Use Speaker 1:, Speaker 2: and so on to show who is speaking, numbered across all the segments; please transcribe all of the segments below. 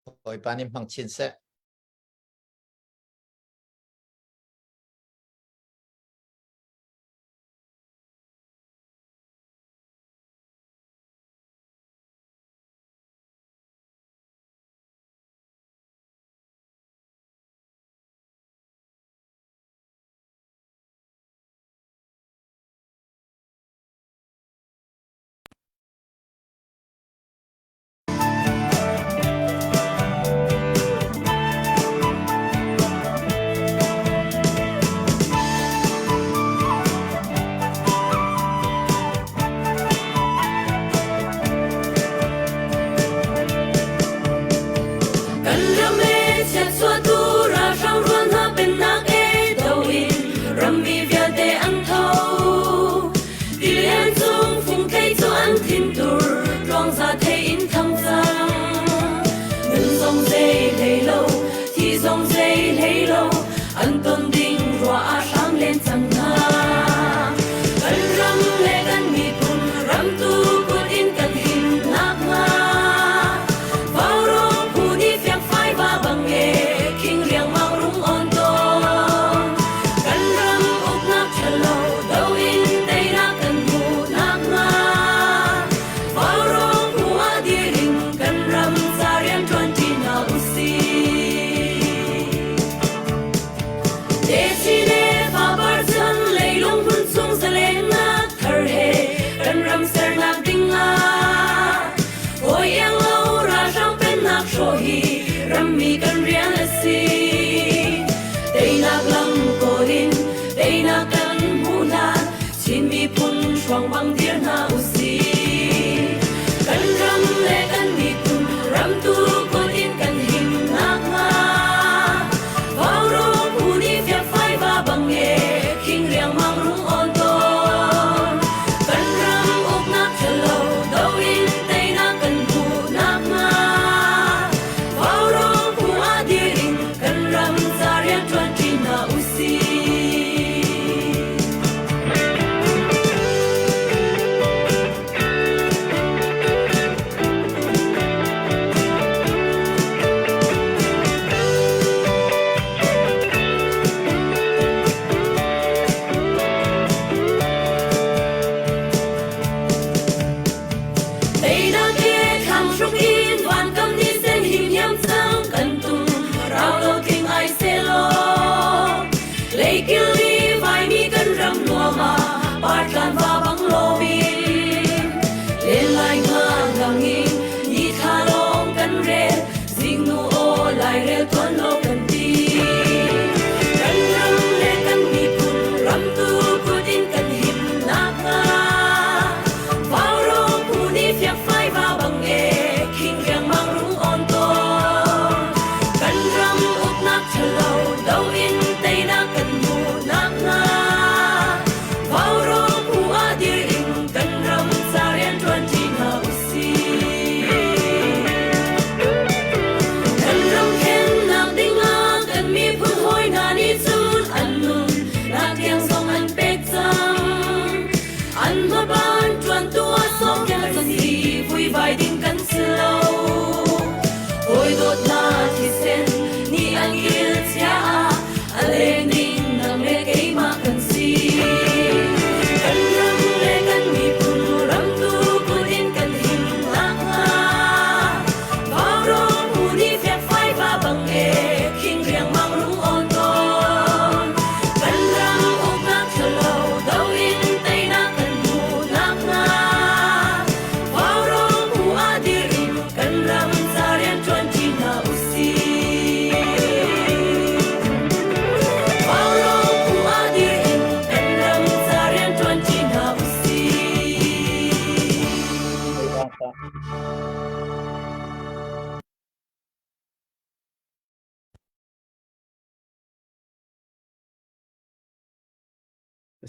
Speaker 1: Hồi panim hang chin se.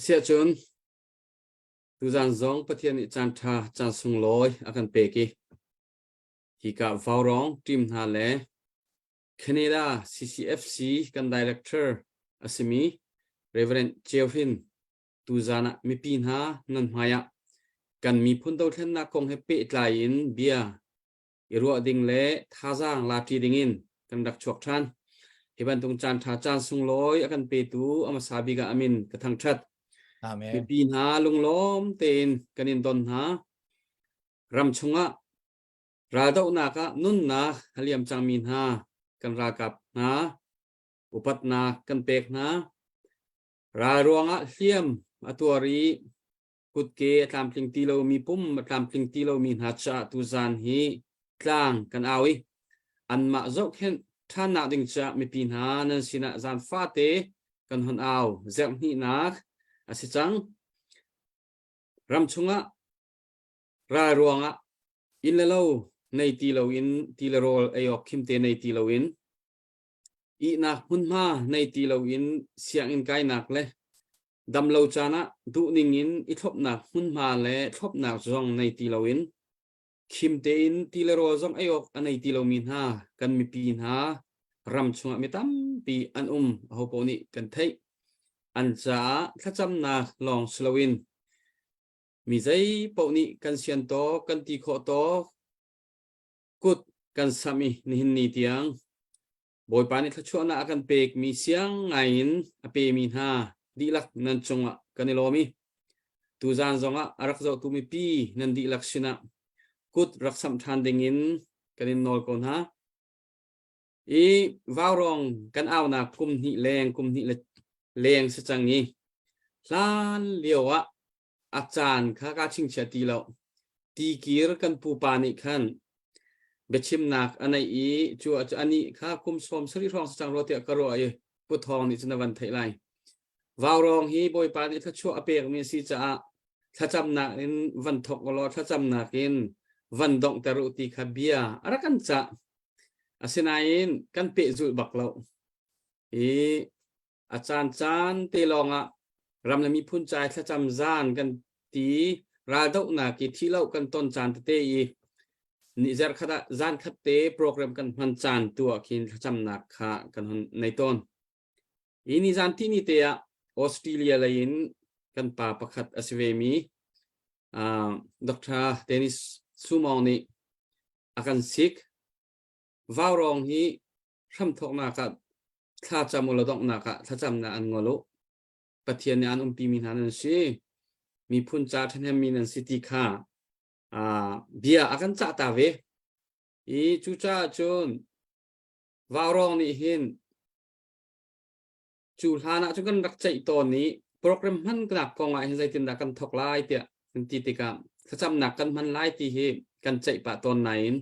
Speaker 2: Sia chun tu zan zong pathian I chan tha chan sung loi akan peki hi ka vaurong team na le Canada CCFC kan director asimi Reverend Cheofin tu zana mi pin ha nan maya kan mi phun do then na kong happy tlain bia i ruwa ding le thazang la ti dingin kan rak chok than hiban tung chan tha chan sung loi akan pe tu ama sabi ga amin ka thang that mi
Speaker 1: Amen.
Speaker 2: pin ha lung lom ten kanin don ha ram chunga ra dau na ka nun na haliam chang min ha kan ra kap na upat na kan pek na ra ruanga hliam atuari kut ke tlam tling ti lo mi pum tlam tling ti lo mi ha cha tu zan hi tlang kan awi an ma zok hen than na ding cha mi pin ha nan sina zan fa te kan hon aw zem hi nak asi chang ram chunga ra ruanga in la lo nei ti lo in ti la rol ayok khim te nei ti lo in i nak hun ma nei ti lo in siang in kai nak le dam lo chana du ning in i thop nak hun ma le thop nak zong nei ti lo in khim te in ti la rol zong ayok anei ti lo min ha kan mi pin ha ram chunga mi tam pi an ho po ni kan thei an cha thacham na long slowin mi zai po ni kan sian to kan ti kho to kut kan sami ni hin ni tiang boy pani thachua na akan pek mi siang ngain ape mi ha dilak nan chunga kanilomi tu zan zonga arak zo tu mi pi nan dilak sina kut raksam than dingin kanin nol kon ha i vaurong kan aw na kum ni leng se chang ni hlan liawa achan kha ka ching cha ti lo ti kir kan pu pani khan bechim nak anai i chu ani kha kum som sri rong chang ro te karo ai pu thong ni chna van thai lai vaurong hi boy pani tha chu apek mi si cha thacham na in van thok lo thacham na kin van dong taru ti khabia arakan cha asinain kan pe zul baklo e achan chan te longa ramlami phun chai thacham zan kan ti ra dau na ki thilo kan ton chan te i ni jar khada zan khat te program kan man chan tua khin thacham na kha kan nei ton ini zan ti ni te a Australia lain kan pa pakhat asvemi Dr. Dennis Sumong ni akan sik vaurong hi tham thok na ka tha chamul dok na ka thacham na an ngolo pathian ni an pi min hanan si mi phun cha thanem min an city kha bia akan cha ta ve i chu cha chun vaurong ni hin chu hana chu kan rak chai ton ni program han knak kong ai zai tin da kan thok lai tia ti ti ka thacham na kan man lai ti hi kan chai pa ton nain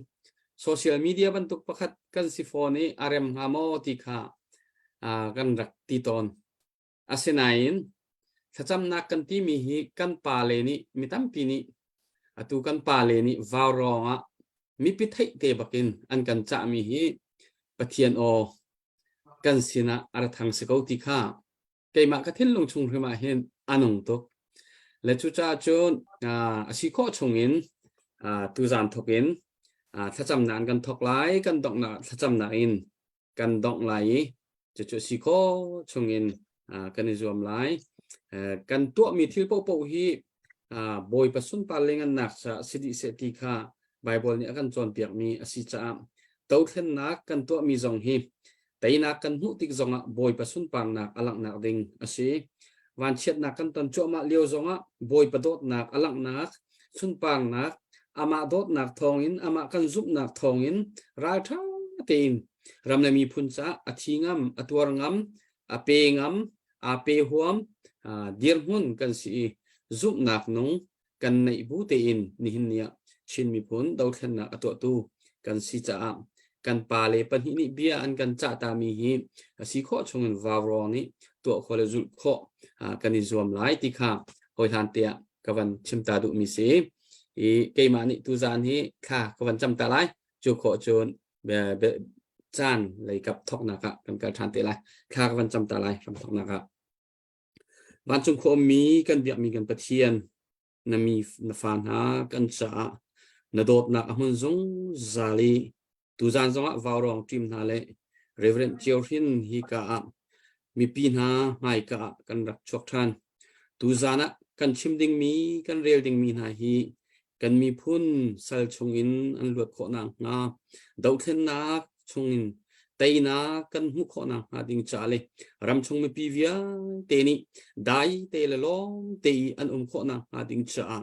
Speaker 2: social media bantuk pakhat kan si phone ni rm hamo ti kha kan rak ti ton asinain thacham na kan ti mi hi kan pa le ni mitam pi ni atu kan pa le ni vauronga mi pi thai te bakin an kan cha mi hi pathian o kan sina arathang se ko ti kha keima ka thin lung chung hrima hen anong to le chu cha chun asi kho chungin tu zan thokin thacham nan kan thok lai kan dong na thacham na in kan dong lai chu si kho chungin kan izom lai kan tu mi thil po po hi boy pasun palingan nak sa sidi se ti kha bible ni akan chon piak mi asi cha to thlen nak kan tu mi zong hi taina kan hu tik zonga boy pasun pang nak alak nak ding asi wan chet nak kan ton cho ma leo zonga boy padot nak alak nak sun pang nak ama dot nak thongin ama kan zup nak thongin ra tha tin ramnami phuncha athingam atwarngam apengam ape huam dirhun kan si zup nak nong kan nei bu te in ni hin nia chin mi phun dau thlen na ato tu kan si cha kan pa le pan hi ni bia an kan cha ta mi hi si kho chungin vawro ni to khole zul kho kan ni zoom lai ti kha hoi than te kawan chimta du mi se e keima ni tu zan hi kha kawan cham ta lai chu kho chon be chan lai kap thok na ka kan ka than te lai kha kawan cham ta lai ram thok na ka ban chung kho mi kan biak mi kan pathian na mi na fan ha kan cha na dot na amun zong zali tu zan zonga vawrong tim na le reverend Chiorin hi ka mi pin ha mai ka kan rak chok than tu zana kan chim ding mi kan rel ding mi na hi กันมีพุ่นสัลชงอินอันหลวดโคนางนาดาวเทนนักชงอินเตยนักกันหุโคนางหาดิงจาเลรำชงมีปีเวียเตนี่ได้เตลล้อมเตยอันโคนางหาดิงจา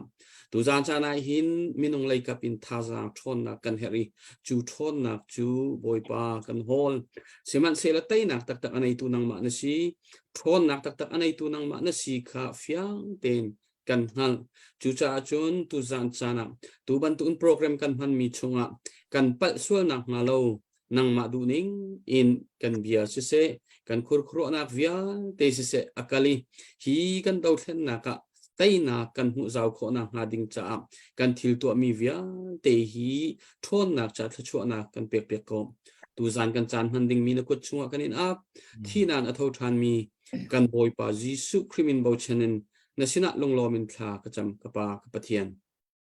Speaker 2: ตูจานจานาหินมินงเลยกับอินทาจางทนนักกันเฮรีจูทนนักจูบอยปากันฮอลสิมันเซลเตยนักตักตักอันไอตูนังมาเนสีทนนักตักตักอันไอตูนังมาเนสีข้าฟิยังเตนกันฮัลจูจ่าจนตูจานจานาตูบันตุนโปรแกรมกันพันมีชงอ่ะกันปัดส่วนนักมาโลนังมาดูนิงอินกันเบียสิเซกันคุรครนักเวียเตสิเซอากาลีฮีกันดาวเทนนักเตยนักกันหูเจ้าโคนักหาดิงจ้ากันทิลตัวมีเวียเตฮีทนนักจัดชั่วนักกันเปียกเปียกกอมตูจานกันจานหันดิงมีนักชัวกันอินอัพที่นานอัทาวทานมีกันบอยปาจีสุคริมินบาวเชนินนสินะลงลอมินพลากระจำกระปากระปะเทียน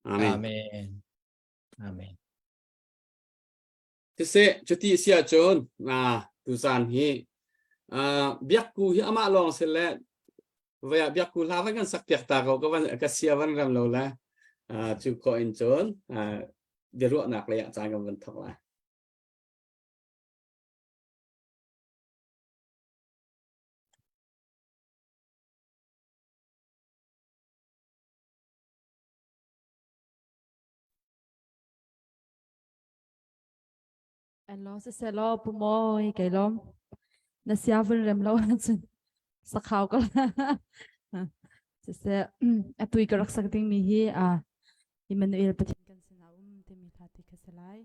Speaker 2: อาเมน
Speaker 1: อาเมน
Speaker 2: ที่เสจุดที่เสียจนตูจานฮีเบียกกูฮีอามาลองเสร็จแล้วเวียเบียกกูลาไว้กันสักเปียกตาเขาก็วันก็เสียวันรำเราละจุดคอยจนเดี๋ยวรู้หนักเลยอาจารย์กับวันทองละ
Speaker 3: อันล้อเสร็จแล้วปุ่มมอยไก่ล้อมน่าเสียวันเริ่มแล้วจนสักข่าวก็แล้วเสร็จตุยก็รักสักทิ้งมีฮีอิมันเอลปะทินกันสนามเตมีท่าที่สลาย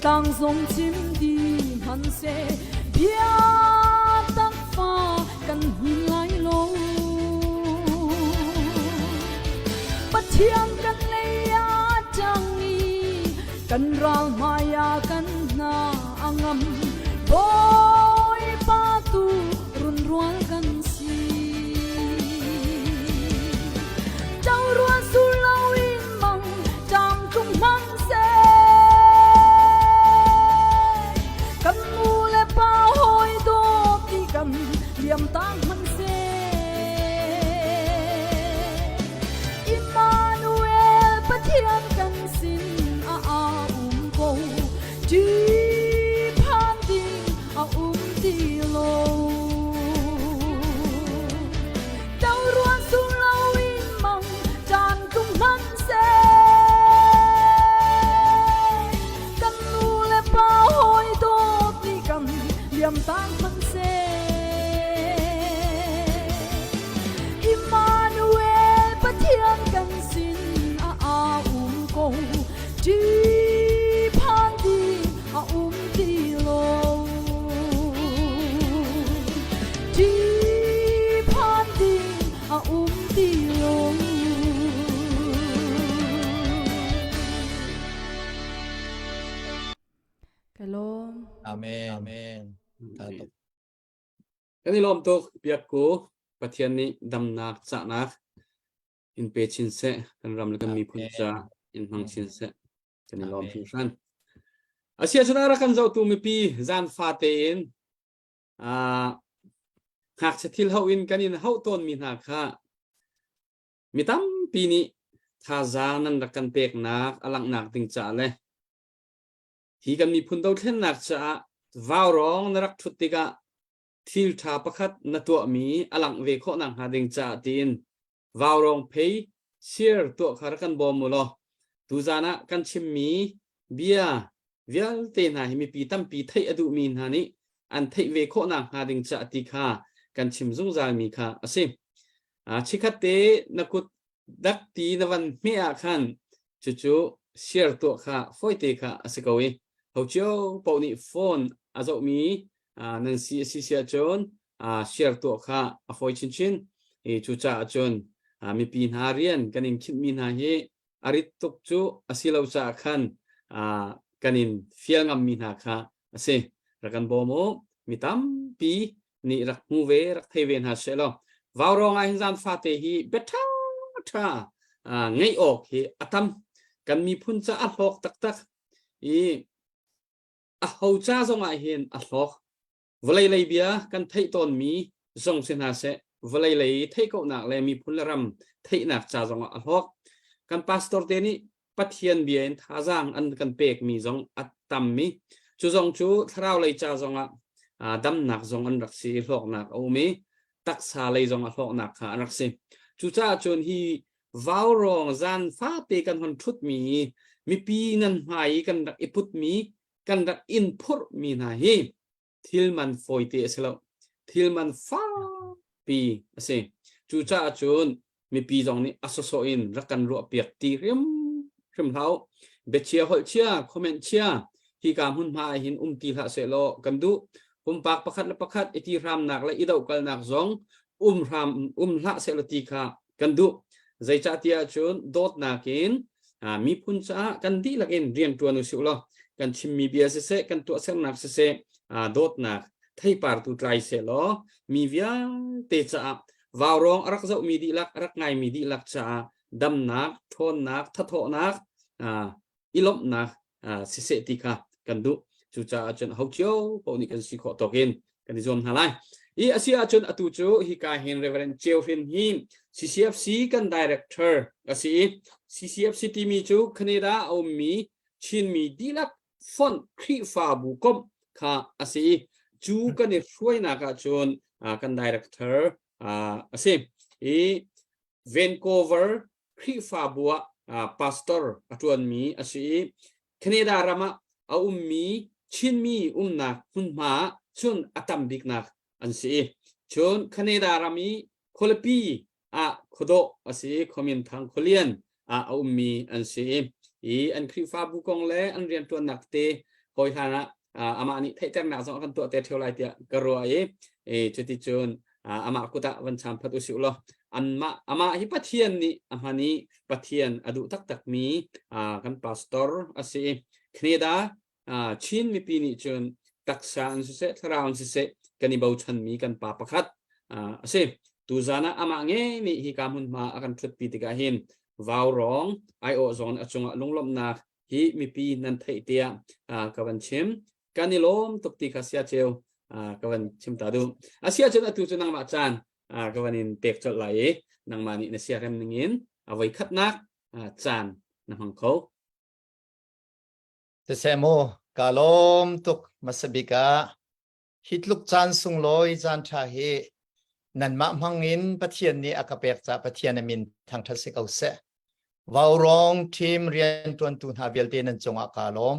Speaker 3: 当送金的满色，别当花跟迎来路，不听跟你呀仗义，跟绕马呀跟那angam，boy patu run rual跟si，朝 rual sulau in mang，张中mang se。
Speaker 1: Amen. Amen.
Speaker 2: กันนี่ลมตกเปียกกูประเทศนี้ดำนักจะนักอินเปชินเซกันรำแล้วก็มีพุทธะอินหังชินเซกันนี่ลมพิชันอาเซียชนะรักกันเจ้าตูมีปีจานฟาเตนหากจะทิลเฮาอินกันอินเฮาต้นมีนักค่ะมีตั้มปีนี้ท่าจานันรักกันเปกนักอลังนักติงจ่าเลยที่กันมีพุนดาวเทนนักจ่าว้าวร้องนรักทุติกะทิลทาประคัดนตัวมีอลังเวโคนังหาดิงจ่าตีนว้าวร้องเพย์เชียร์ตัวคารักันบอมุลตูจานะกันชิมมีเบียเวียลเตน่าให้มีปีตั้มปีไทยอดุมีนฮานิอันไทยเวโคนังหาดิงจ่าติคากันชิมซุงจามีคาอาศัยชิคัตเตนักุดดักตีนวันเมียขันจู่ๆเชียร์ตัวข้าฟอยเตค่ะสิกวีเขาเจ้าปนิโฟนอาจจะมีนันซีเชียจนเชียร์ตัวข้าฟอยชินจู่จ้าจนมีปีนหาเรียนกันอินคิดมีนาเฮอาริตุกจู่สิเลวจ้าขันกันอินเฟียงามมีนาค่ะสิรักันบอมมีตั้มปีนี่รักมูเวรักเทเวนหาเชลล์วาวรองไอฮิซันฟาเตฮีเบต้าท่าไงออกเฮอัตมกันมีพุนจะอัลฮอกตักอัลฮาวจ้าจงไอเห็นอัลฮอกวลัยเลยเบียกันไทยตอนมีจงเสนาเสวลัยเลยไทยก็หนักเลยมีพุนละรำไทยหนักจ้าจงอัลฮอกกันพาสตอร์เดนี่ปัทเทียนเบียนท่าจางอันกันเปกมีจงอัตตมมีจู่จงจู่ทราวเลยจ้าจงดำหนักจงอันรักสีหลอกหนักเอามีตักษาเลยจงอัลฮอกหนักหารักสีจู่จ้าจนฮีวาวรองจานฟ้าเตกันคนทุดมีปีนันหายกันดักอิพุตมีกันดักอินพุตมีนะเฮทิลมันฟอยเตสแล้วทิลมันฟ้าปีเสจู่จ้าจนมีปีจงนี้อัศโซอินรักกันรัวเปียกตีเรียมเท้าเบเชียฮอลเชียคอมเมนเชียที่การหุ่นพาหินตีละเสลอกันดูผมปากประคัดและประคัดอิติรามหนักและอิดาวกันหนักจงรามละเสลตีค่ะกันดูใจจัตยาชนโดดนักอินมีพุนจ้ากันดีลักอินเรียนตัวนุสิโอลกันชิมมีเบียเสเกันตัวเสนักเสโดดนักไทยปาร์ตุไตรเสลอมีเวียเตจ้าวาวรองรักเจ้ามีดีลักรักไงมีดีลักจ้าดำนักทนนักทัทโนักอิลบนักเสติค่ะกันดูจู่จ้าจนเขาเจ้าปนิกันสิขอตกินกันดิจอมฮาไลอาเซียจนอตุจูฮิกาเฮนเรเวเรนเจลฟินฮิม CCFC กัน Director อาศัย CCFC ที่มีจูแคนาดาเอามีชินมีดีลักฟอนครีฟาบุกมค่ะอาศัยจูกันเนี่ยช่วยนักจนกัน Director อาศัยVancouver ครีฟาบัวPastor จวนมีอาศัยแคนาดารามาเอามีชินมีนักหุ่นมาชนอัตมบิกนักอันสิชนแคนาดารามีโคลปีขดอันสิคอมเมนทางโคเลียนเอามีอันสิอันคริฟาบุกงเล่อันเรียนตัวนักเตะคอยฐานะอามานี่ไทยจังหนักสองกันตัวเตะเท่าไรเดียกรัวจุดที่ชนอามากุตะวันชามพัตุสิอุลอันมาอามาฮิปัทเทียนนี่อามานี่ปัทเทียนอดุตักมีกันพาสตอร์อันสิแคนาดาชินมีปีนี้จนตักษาอันสิเสทราวอันสิเสกันนี่บ่าวชันมีกันปาประคัดเสตูจานะอามาเงนี่ฮิกามุนมาอากันทุดปีติกาหินวาวรองไอโอซอนอจงลงลมนาฮิมีปีนันไทเตียกวันชิมกันนี่ลมตุกติคาเซียเจลกวันชิมตาดูอาเซียจนอตุจนังมาจานกวันนินเปกจดไหลนังมานี่เนเซียเรมนิงินเอาไว้คัดนักจานนังหังเขา
Speaker 1: เตเซโมกาลมตุกมัสบิกาฮิตลุกจานสุงลอยจานชาเฮนันมะมังอินปะเทียนนี้อากาเปกจะปะเทียนมินทางทัศกเอาเสวาวรองทีมเรียนตัวนตุนหาเวลเตนันจงอากาลม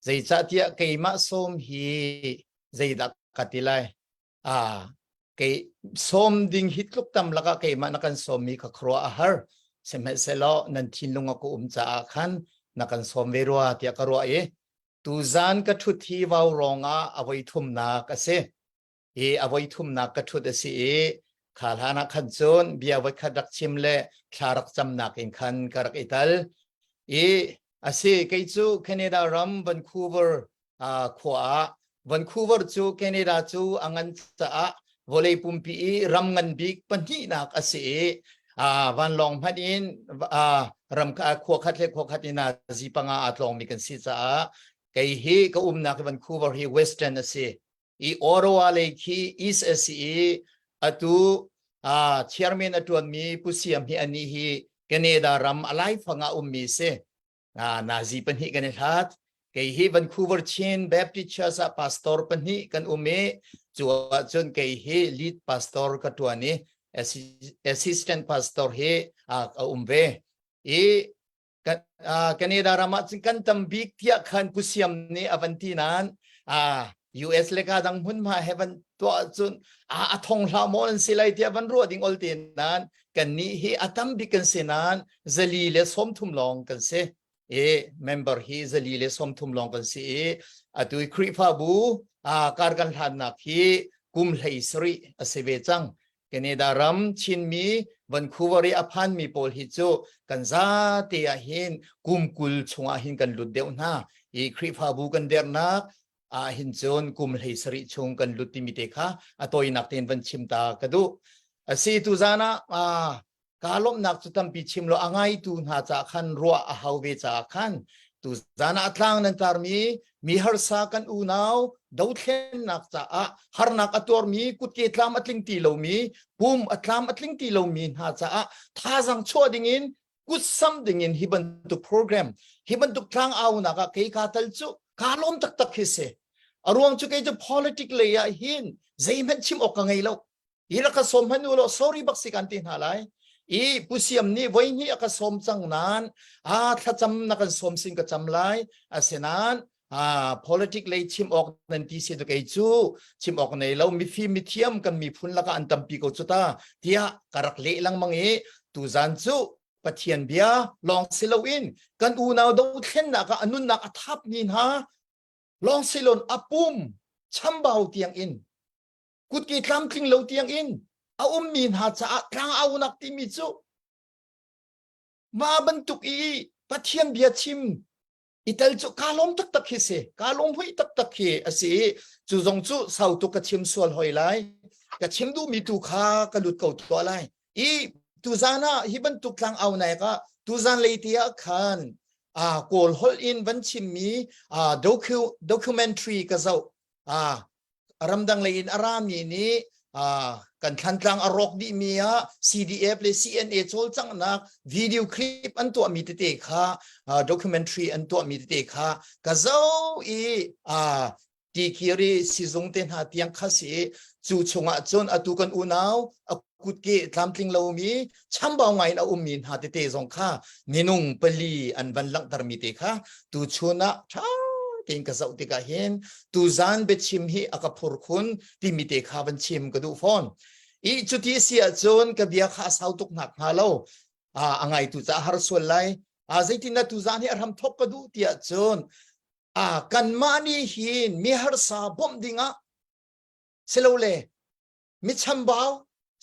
Speaker 1: ใจจัตยะเกยมะสมฮีใจดักกัติไลเกยสมดิ่งฮิตลุกตำละกะเกยมะนักันสมมีขครัวอาหารเสมเสลอนันทินลงกูจะอาคันนักันสมเวรัวเตียกรัวตูจานกระทุทีวาวรองเอาไว้ทุ่มนากเสเอาไว้ทุ่มนักกระทุดสิขาลานักขันจนเบียไว้ขัดรักชิมเล่คลารักจำนักอินขันกรักอิตัลอาศัยกิจูแคนาดารัมบันคูเวอร์ขวา วันคูเวอร์จูแคนาดาจูอังันจะวอลเลย์ปุ่มปีรำเงินบิ๊กปันที่นักเสียวันลองพันอินรำขวคัดเล็กขวคัดอินาจีปังอาตลองมีกันสิจ้าไกเฮก็นักวันคูเวอร์ฮีเวสเทิร์นเสียอีโอโรวาเลคีอีสเสียตัวเชียร์แมนตัวมีผู้เสียมฮีอันนี้ฮีแคนาดารำอะไรฟังมีเสนาจีปันฮีกันทัดkay Vancouver Chin Baptist Church pastor pani kan chua chun kay lead pastor katuani assistant pastor umve Canada rama kan tambik tia khan pusiam ni avantinan US leka dang hun ma heaven to chun athong hla mon silai tia van ro ding ol tin nan kan ni hi atam bikan sinan zali le som thum long kan se member hi zali le som thum long kan si atui kripa bu kargan than nak hi kum hlei sri asebe chang Canada ram chin mi Vancouver aphan mi pol hi chu kan za te a hin kum kul chunga hin kan lut deu na kripa bu kan der nak hin chon kum hlei sri chung kan lut ti mi te kha atoi nak ten van chim ta kadu si tu zana kalom nak tutam pichim lo angay tu na cha khan ruwa ahawbe cha khan tu zana atlang nan tarmi mi harsa kan unaw dawthen nak cha har nak ator mi kutke tlam atling ti lo mi pum atlam atling ti lo mi ha cha thazang chodingin kut sam dingin hiban tu program hiban tu tlang aw na ka kay katal chu kalom tak tak hise arwang chu kay ju politic le ya hin zaiman chim ok ngay lo ira ka somhan ulo sorry baksi kantin halay pusiam ni voi ni aka som chang nan thacham na kan som sing ka chamlai asenan politic lei chim ok nan ti se to kai chu chim ok nei lo mi fi mi thiam kan mi phun la ka an tampi ko chuta tia karak le lang mangi tu zan chu pathian bia long silowin kan unaw do thlen na ka anun na ka thap nin ha long silon apum chambau tiang in kut ki tlam kling lo tiang in min ha cha tlang nak ti mi chu ma bantuk pathian bia chim ital chu kalom tak tak hi se kalom hui tak tak hi asi chu zong chu sau tu ka chim sual hoi lai ka chim du mi tu kha ka lut ko to lai tu zana hi bantuk tlang au nai ka tu zan le tia khan kol hol in van chim mi documentary ka zau ramdang le in arami ni kan khan tlang arok di mia CDF le CNA chol chang nak video clip an to mi te kha documentary an to mi te kha ka zo ti kiri sizong ten ha tiang kha si chu chunga chon atu kan unaw akut ke tlamtling lo mi chambaw ngai na min ha te zong kha ninung pali an van lang tar mi te kha tu chuna tin ka zau ti ka hin tu zan be chim hi akapur khun ti mi te kha ban chim ka du phone chuti sia chon ka bia kha sau tuk nak halo angai tu cha har sol lai zaitin na tu zan hi arham thok ka du tia chon kan mani hin mi har sa bom dinga selole mi chambao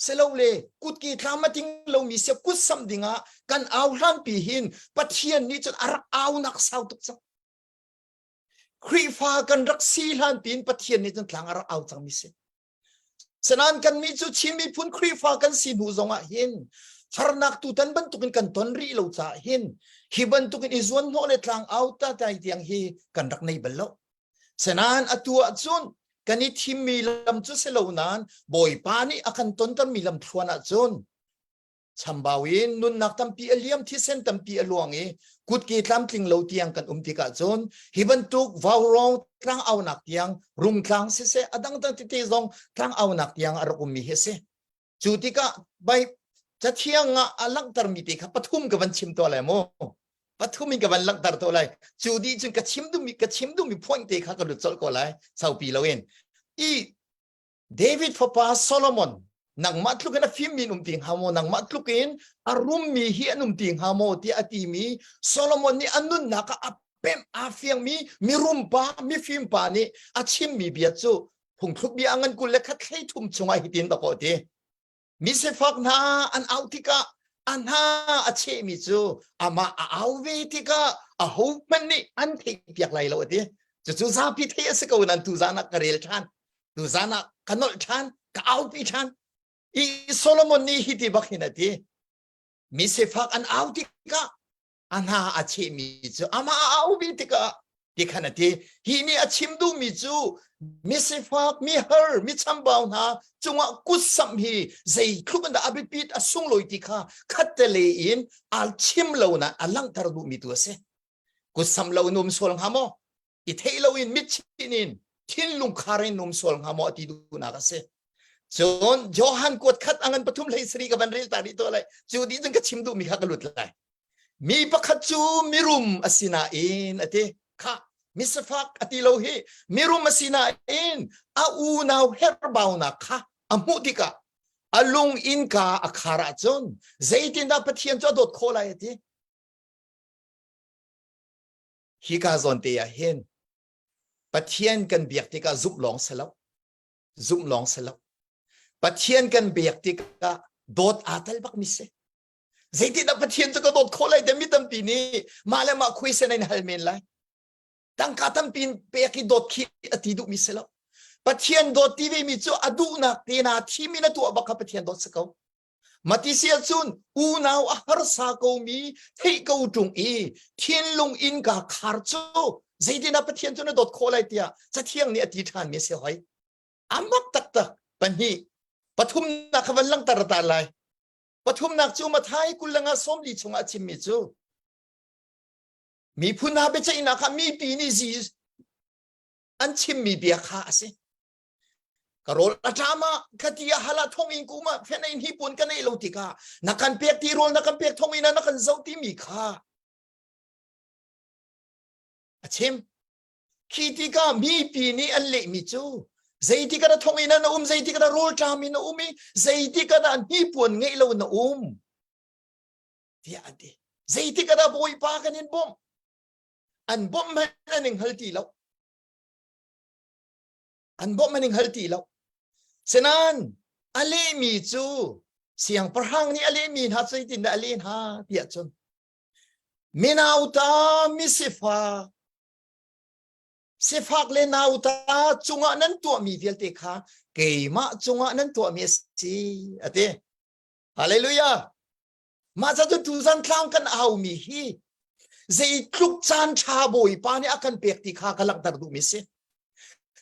Speaker 1: selole kut ki tlamating lo mi se kut sam dinga kan aw ran pi hin pathian ni chon arak aw nak sau tuk cha krifa kan raksi lan pin pathian ni chon tlang arak aw chang mi se sanan kan mi chu chimi phun krifa kan si bu zonga hin charnak tu tan ban tukin kan ton ri lo cha hin hiban tukin izwan no le tlang auta tai tiang hi kan rak nei balo sanan atua chun kani thim mi lam chu selo nan boy pani akan ton tan mi lam thwana chun chambawin nun nak tampi aliam thi sen tampi aluang kut ki tlam tling lo tiang kan tika chon hiban tuk vawrong tlang aw nak tiang rum tlang se adang tang ti zong tlang aw nak tiang arokum mi hese chutika bai chathiang nga alang tar mi te kha pathum ka ban chim to lai mo pathum mi ka ban lang tar to lai chudi chun ka chim du mi point te kha ka lu chol ko lai sau pi loin David papa Solomon nang matlukin na film min ting hamo nang matlukin arum mi hi anum ting hamo ti ati mi Solomon ni anun naka apem afiang mi rumpa mi film pa ni achim mi biatsu phungthluk bi angan kul lekhat thei thum chunga hitin ba ko ti mi se fak na an autika anha ache mi chu ama auve tika a ho man ni an thei piak lai lo ti จะจูซาพิเทสก็วันนั้นตูซานักเรลชันตูซานักกันนอลชันก็เอาพิชันอีโซโลมอนนี่ฮิติบักฮินาทีมิเซฟักอันเอาติกะอันหาอาชีมิจูอามาเอาบิติกะที่ขณะที่ฮีนี่อาชิมดูมิจูมิเซฟักมิเฮอร์มิชัมบาวนาจงว่ากุศลฮีใจคลุกันดาอบิปิดอสุงลอยติกะขัดเตลีอินอัลชิมเลวนะอัลลังตรดูมิตัวเสกุศลเลวนุมโซลฮามออิเทเลวินมิชินินทินลุงคารินนุมโซลฮามอติดูนักเสจนโยฮันกดขัดอังกันปฐุมเลยสรีกับบันเรลตาดิตัวอะไรจูดีจึงก็ชิมดูมีข้ากลุดเลยมีปะขัดจูมิรุมอสินาอินอติข้ามิสฟักอติโลฮีมิรุมอสินาอินอาอูนาวเฮร์บาวนักข้าอามุติกะอาลุงอินกาอาคาราจนใจตินดาปะเทียนจอดดโคลายอติฮิกาซอนเตียเห็นปะเทียนกันเบียกติกาซุบหลงเสลวซุบหลงเสลวปะเทียนกันเบียกติกาโดดอาตัลบักมิเซใจตินดาปะเทียนจะก็โดดโคลายแต่มิตัมปีนี้มาแล้วมาคุยเสนในฮัลเมนไลตั้งกาตัมปีนเปียกิโดดขีอติดุมิเซลวปะเทียนโดดทีวีมิจูอดูนักตีนาที่มีนาตัวบักปะเทียนโดดสกาวมาติเสียจุนอูนาวอาหารสากามีเทกาวจงอีเทียนลงอินกาคาร์จูใจตินดาปะเทียนจุนโดดโคลายเตียจะเที่ยงนี้อธิษฐานมิเซหอยอามักตักตักปัญหีปฐุมนักวันลังตระตาลายปฐุมนักจูมาท้ายกุลังอาสมลีชงอาชิมิจูมีพุนาเบจอินักมีปีนิซีอันชิมมีเบียคาสิกรอลอาจามาคดีอาฮัลทงอินกุมาเฟนอินฮิปุนกันในโลติกานักการเปียกตีโรลนักการเปียกทงอินนักการเจ้าที่มีคาอาชิมคีติกามีปีนี้อันเล็กมิจูใจที่กระทงอินนะใจที่กระโรลจามินะมีใจที่กระฮิปุนไงเรานะที่อันนี้ใจที่กระบอยปากันอินบอมอันบอมมันหนึ่งฮัลตีแล้วอันบอมมันหนึ่งฮัลตีแล้วฉะนั้นอเลมีจูเสียงประหังนี่อเลมีฮัตใจตินดาอเลนฮาเดียจนมินาวตามิสิฟักเลนาวตาจุงะนั้นตัวมีเวลเตคาเกยมาจุงะนั้นตัวมีสิอะเตฮาเลลูยามาจะดูซันคลางกันเอามีฮีใจคลุกจานชาบอยปานี่อากันเปียกติคากำลังตระดูมิสิ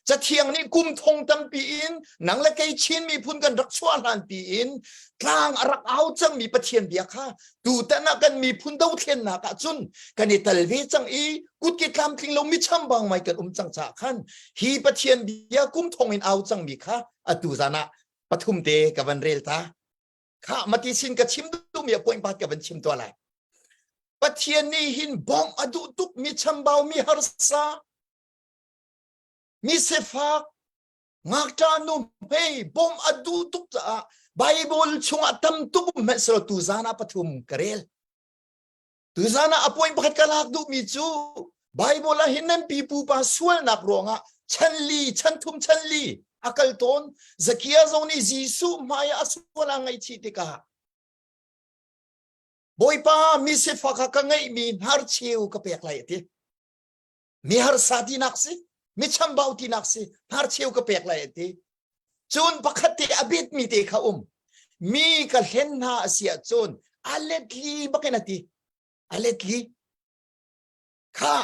Speaker 1: จะเที่ยงนี้กุมทงตั้มปีอินหนังและไกชินมีพุนกันรักชวนหันปีอินกลางรักเอาจังมีปะเทียนเบียค่ะดูแต่นักกันมีพุนดาวเทียนนักจุนกันในตะเลจังอีกุดกิจกรรมทิ้งเราไม่ช่ำบางไม่กันจังจากขันฮีปะเทียนเบียกุมทงอินเอาจังมีค่ะอดูซานะปฐุมเตกับวันเรลตาข้ามาติสินกับชิมดูมีป่วยบาดกับวันชิมตัวอะไรปะเทียนนี่หินบอมอดูตุกมีช่ำเบามีฮาร์ซามิเซฟักงักจานุเฮบอมอดูตุกจ้าไบเบิลชงอัตมตุกเมสโรตูซานาปฐุมกเรลตูซานาอป่วยบัดกลากดูมิจูไบเบิลหินนั้นปีปูปาสวลนักรองะชันลีชันทุมชันลีอักลตอนซักยาซงนี่จิสุมายาสวลางไอชิติกาบอยป้ามิเซฟักกังไงมีฮาร์เชียวกับเปียกไหลติมีฮาร์ซาตินักสิมิชัมบาวตินักสิฮาร์เชียวกับเปียกไหลติจูนปักติอบิดมีเตข้ามีกัลเห็นหาเสียจูนอเลดลีบักนาทีอเลดลีข้า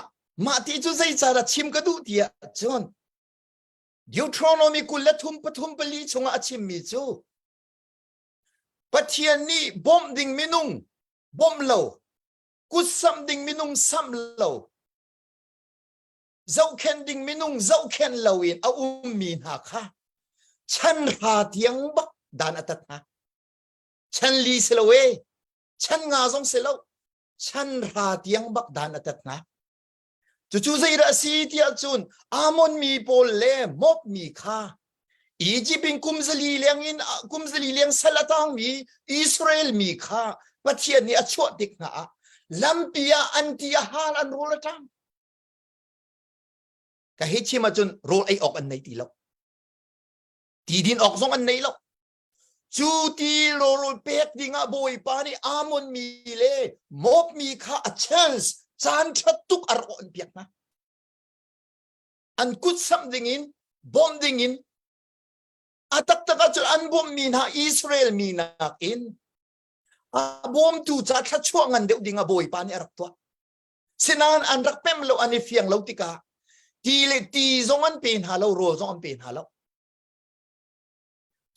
Speaker 1: มาที่จูใจจาระชิมกระดูเดียจูนดิวทรอนอมีกุลทุมปฐุมปลีชงอาชิมมิจูปะเทียนนี่บอมดิ่งมินุงบอมเหลากุสัมดิ่งมินุงซัมเหลาเจ้าเคนดิ่งมินุงเจ้าเคนเหลาอินเอามีนหาค่ะฉันหาเทียงบักดานอัตตาฉันลีเสลเวฉันงาซงเสลวฉันหาเทียงบักดานอัตตาจู่ๆใจระสีที่อาจุนอามอนมีโปลเล่มบมีค่าอียิปต์กุมซลีเลียงอินกุมซลีเลียงสลัดตังมีอิสราเอลมีค่าประเทศนี้อชวดิกนะลัมปียาอันที่ฮาลันโรลตังก็เฮชิมาจนโรลไอออกอันไหนตีแล้วตีดินออกสองอันไหนแล้วจูตีโรลเปียกดิงาบอยปานีอามอนมีเล่มบมีค่า a chance จานชัดตุกอารมณ์เปียกนะ อันกุศลดิ่งอินบอมดิ่งอินอาตักตะกัจอันบอมมีนาอิสราเอลมีนักอินบอมตูจัดทัชช่วงอันเดียวดิ่งอบอยปานี่รักตัวสินานอันรักเป็มเราอันนี้เฟียงเราติกาตีเลตีซงอันเป็นหาเราโรซงอันเป็นหาเรา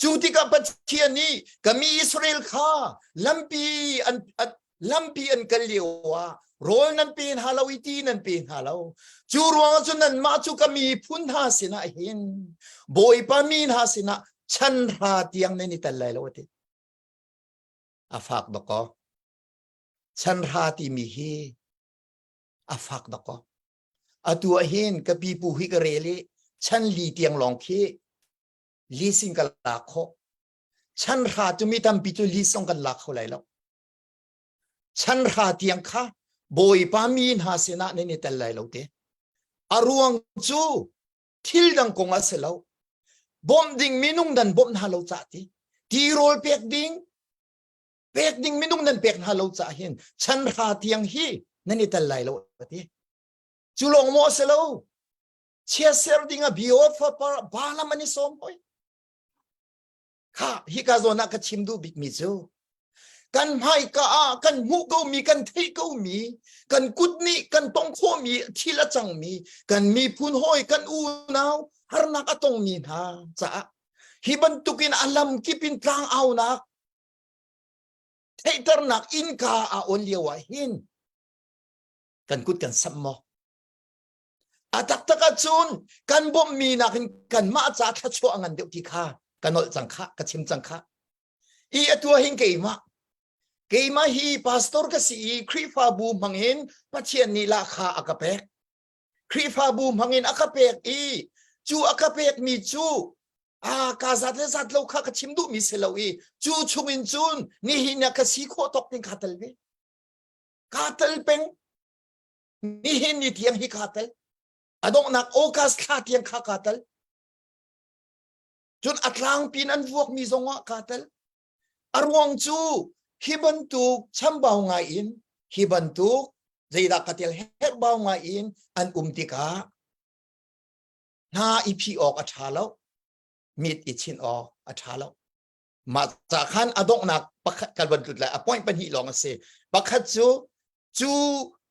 Speaker 1: จูติกาปัจเจียนี้ก็มีอิสราเอลข้าลัมปีอันกัลเลียวะโรลนั้นเป็นฮาลาวิตีนั้นเป็นฮาลาวจูรวงจุนั้นมาจูก็มีพุนหาสินะเห็นบอยปามีนหาสินะฉันราเตียงในนี่แต่ละแล้วทีอาฟักดอกฉันราตีมีเฮอาฟักดอกอาตัวเห็นกับปีปูฮิกเรลีฉันลีเตียงลองเคลีสิงกันลักเขาฉันราจะมีทำปีจุลีส่งกันลักเขาเลยแล้วฉันราเตียงข้าบอยปามีนหาสินะในนี่แต่ละแล้วทีอารวงจูทิลดังกงอาเสลาบอมดิ่งมินุงดันบอมฮาโลจ่าทีโรลเปียกดิ่งมินุงดันเปียกฮาโลจ่าเห็นฉันราเตียงฮีนั่นนี่แต่ละแล้วทีจูลงโมเสลาเชียเซอร์ดิ่งบิโอฟปาบาลามันนี่สมอยข้าฮิกาโซนักชิมดูบิกมิจูกันไม่ก็กันมุก็มีกันเทก็มีกันกุดนี่กันต้องโคมีทีละจังมีกันมีพุนห้อยกันอูนาวฮาร์นักต้องมีนะจ้ะฮิบันตุกินอัลลัมกิปินตรางเอานักเทตร์นักอินกาอาอนเลียวหินกันกุดกันสัมมออาตักตะกัจุนกันบ่มีนักกันมาจ้าทัชวงันเดียวที่ข้ากันนอจังข้ากันชิมจังข้าอีตัวหิงเกยมาฮีพาสตอร์ก็สีครีฟาบูมังเห็นปัจเจียนนีลาคาอากาเปกครีฟาบูมังเห็นอากาเปกจูอากาเปกมีจูกาซัดเลซัดเราข้ากชิมดูมีเสลาจูชุมินจูนนี่หินักสีโคตกเป็นคาตลเบคาตลเป็นนี่หินนี่เทียงฮิคาตลอดงนักโอกาสคาเทียงคาตลจนอัตลางปีนันพวกมีทรงว่าคาตลอารวงจูฮิบันตุกชัมบาวงาอินฮิบันตุกใจดักกัตลเฮบาวงาอินอันติกานาอีพีออกอัชาแล้วมีดอิชินออกอัชาแล้วมาจากขันอดงนักปักกันบันตุเลยอพอยปัญหิลองเสปักจู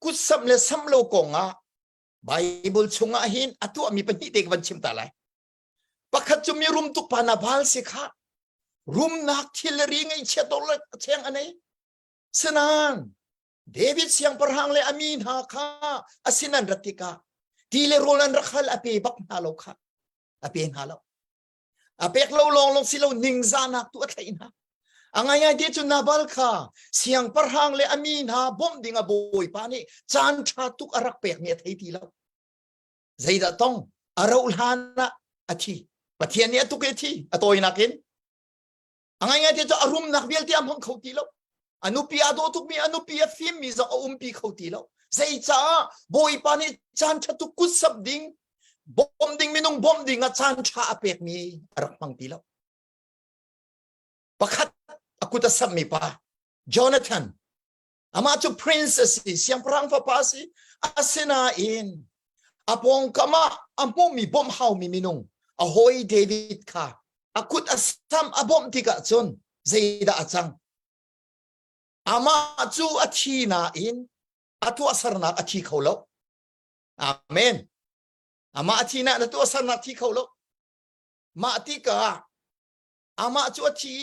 Speaker 1: กุศลเลสัมโลกงะไบเบิลชงอาหินอตัวมีปัญหิเด็กบันชิมตาไลปักจูมีรุมตุปานาบาลสิคะรุมนักทิลรีไงเชื่อตัวเลยเชียงอันนี้สนานเดวิดเสียงประหังเลยอามีนฮาคาอสินันรัติกาทีเลโรลันรักฮัลอเปบักฮาโลค่ะอเปนฮาโลอเปกเราลองสิเราหนิงซานักตัวไทยนะอังไงเดียจุนาบัลค่ะเสียงประหังเลยอามีนฮาบอมดิงอโบยปานี่จานชาตุกอรักเปกเมียไทยทีแล้วใจดะต้องอาราอุลฮานะอธิปะเทียนเนี่ยตุกเอทีอตัวนักเห็นอังไงที่จะอารมณ์นักเบียลที่อันพังเขาตีแล้วอนุปีอาโดทุกมีอนุปีอาฟิมมีจะอุ้มปีเขาตีแล้วใจจ้าบอยปานี่จานชาตุกุศลดิ่งบอมดิ่งไม่น้องบอมดิ่งอาจารย์ชาเปกมีรักพังตีแล้วประคัดอากุตสัมมีปาจอนาธานอามาจูพรินเซสเสียงพรังฟ้าปาสิอาเซนาอินอาปองกามาอาโมมีบอมเฮามีมิน้องอาโฮยเดวิดค่ะakut asam abom tiga chun zeida achang ama chu athina in atu asarna athi kholo amen ama athina atu asarna thi kholo ma tika ama chu athi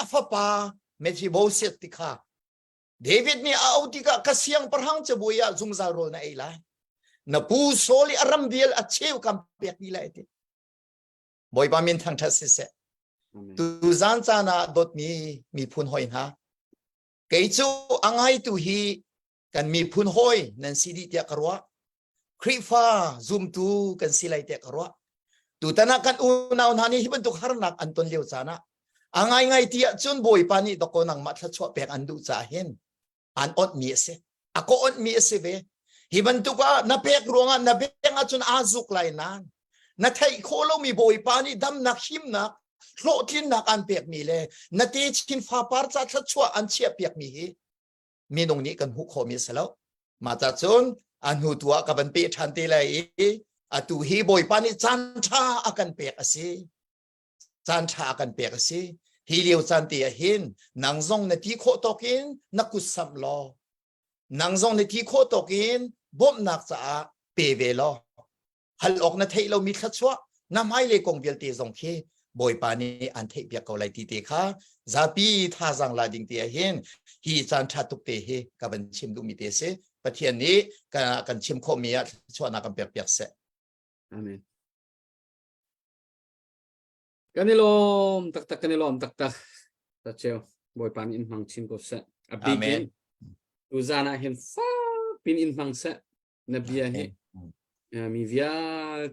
Speaker 1: afapa meji boset tikha david ni autika kasyang parhang chabuya zungza rol na ila na pu soli aram biel acheu kam pek ni la ete boy ba min thang thasise tu zan chana dot mi phun hoi ha ke chu angai tu hi kan mi phun hoi nan cd tia karwa krifa zoom tu kan silai tia karwa tu tana kan unaw nani hiban tu harnak anton leu chana angai ngai tia chun boy pani doko nang ma thla chho pek andu cha hen an ot mi se ako ot mi se ve hiban tu ka na pek ronga na benga chun azuk lai nan na thai kholo mi boy pani dam nak him nakโลทินนักอันเปียกมีเลยนาทีชินฟ้าปาร์จัดชัวอันเชียเปียกมีตรงนี้กันหุกโคมีเสแล้วมาจากจนอันหูตัวกับอันปีทันทีเลย atu hi boy pani chan cha akan pek asi chan cha akan pek asi hi liu chan ti a hin nang zong na ti kho tokin nakusam lo nang zong na ti kho tokin bom nak cha pe ve lo hal ok na thei lo mi kha chwa nam hai le kong bel ti zong khi boy pani an thei bia ko lai ti te kha zapi tha jang la ding ti a hin hi chan cha tuk te he ka ban chim du mi te se pathian ni kan chim kho mi a chwa na kan pek pek se
Speaker 2: Amen. Kanilom tak kanilom tak ta cheo boy pan in mang chin ko se
Speaker 1: Amen.
Speaker 2: Uzana hin fa pin in mang se na bia hi mi via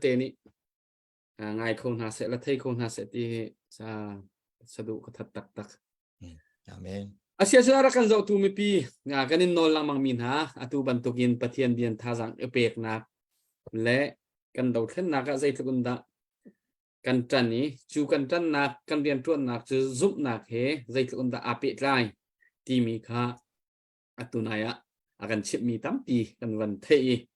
Speaker 2: te ni ngai khon ha se la thei khon ha se ti sa sadu ka that tak
Speaker 1: Amen.
Speaker 2: Asia sara kan zo tu mi pi nga kanin nol lang mang min ha atu bantukin pathian bian tha jang epek na le kan dau thlen na ka zai thukun da kan tran ni chu kan tran na kan rian tuan na chu zup na he zai thukun da ape tlai ti mi kha atunaya akan chip mi tampi kan van thei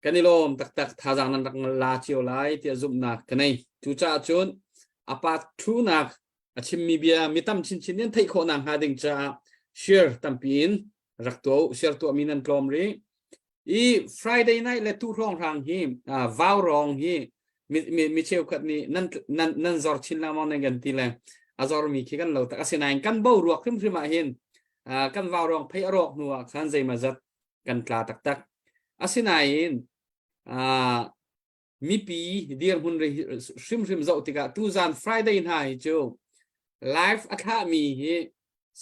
Speaker 2: kanilom tak tha jang nan rak la chiu lai ti zup na kanai chu cha chun apa thu na achim mi bia mi tam chin chin nen thei kho na ha ding cha share tampin rak to share to minan klom ri i Friday night le tu rong rang hi vow rong hi mi cheu khat ni nan zor chin la mon ngan ti le azor mi ki kan lo ta asinain kan bo ruak khim khim ma hin kan vow rong phei arok nuwa khan zai ma zat kan tla tak asinain mi pi dir hun ri shim zo tika tu zan Friday night chu live academy hi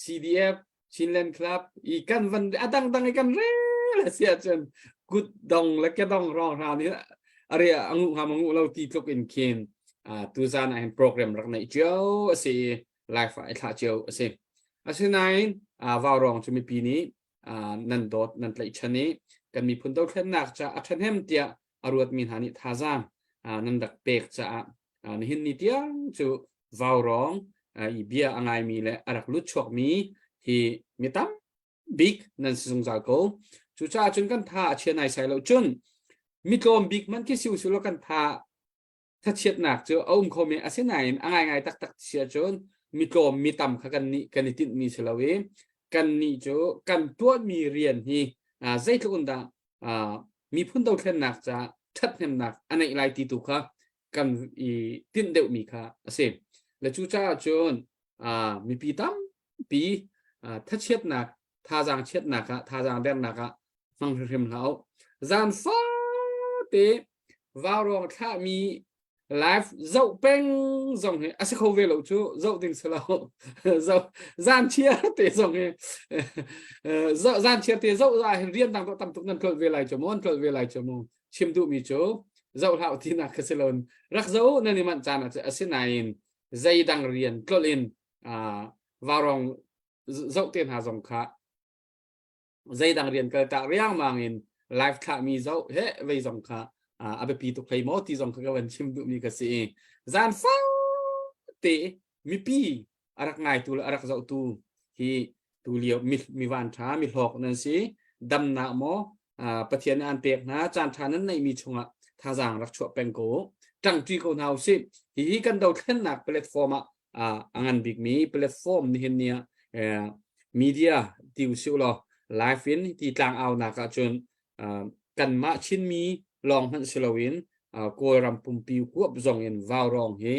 Speaker 2: CDF Chinland Club i kan van adang dang i kan re la sia chen good dong la ke dong rong ra ni are angu ha mangu lo ti tlok in kin tu zan a program rak nai jo ase live a tha jo ase asinain vaw rong chu mi pi ni nan dot nan tlai chani kan mi phun do thlen nak cha athan hem tia arut min hani tha jam nan dak pek cha ni hin ni tiang chu vaw rong i bia angai mi le arak lut chok mi hi mitam big nan sung za ko chu cha chun kan tha chen ai sai lo chun mitlom big man ki siu lo kan tha chet nak chu om kho me asinai angai ngai tak sia chun mitlom mitam kha kan ni tin mi selawe kan ni chu kan tuat mi rian hi zai tlun da mi phun do thlen nak cha that nem nak anai lai ti tu kha kan i tin deu mi kha ase le chu cha chun mi pi tam pi tha chet nak tha jang chet nak tha jang den nak mang rim hau zan fa te vào rong tha mi live dậu peng dòng he ase khâu về lộ chu dậu tình sờ lộ dậu gian chia te dòng he dậu gian chia te dậu ra riêng đang có tầm tục nan clot về lại cho món clot về lại cho món chim tụ mi chỗ dậu hạo thì là cái salon rắc dấu nên mình chán là ase này dây đang riêng clot in vào rong dậu tiền hà dòng khá dây đang riêng cái tạ riêng mang in live khá mi dậu hết về dòng khá abe pi to play mo ti zong ka wan chim du mi ka si zan fa te mi pi arak ngai tu arak zau tu hi tu liu mi wan tha mi lok nan si dam na mo pathian an pek na chan tha nan nei mi chunga tha jang rak chwa peng ko tang tri ko nau si hi kan do thlen nak platform angan big mi platform ni hin nia media tiu si lo live in ti tlang au na ka chun kan ma chin mi long han silawin ko ram pum piu ko zong in vào rong he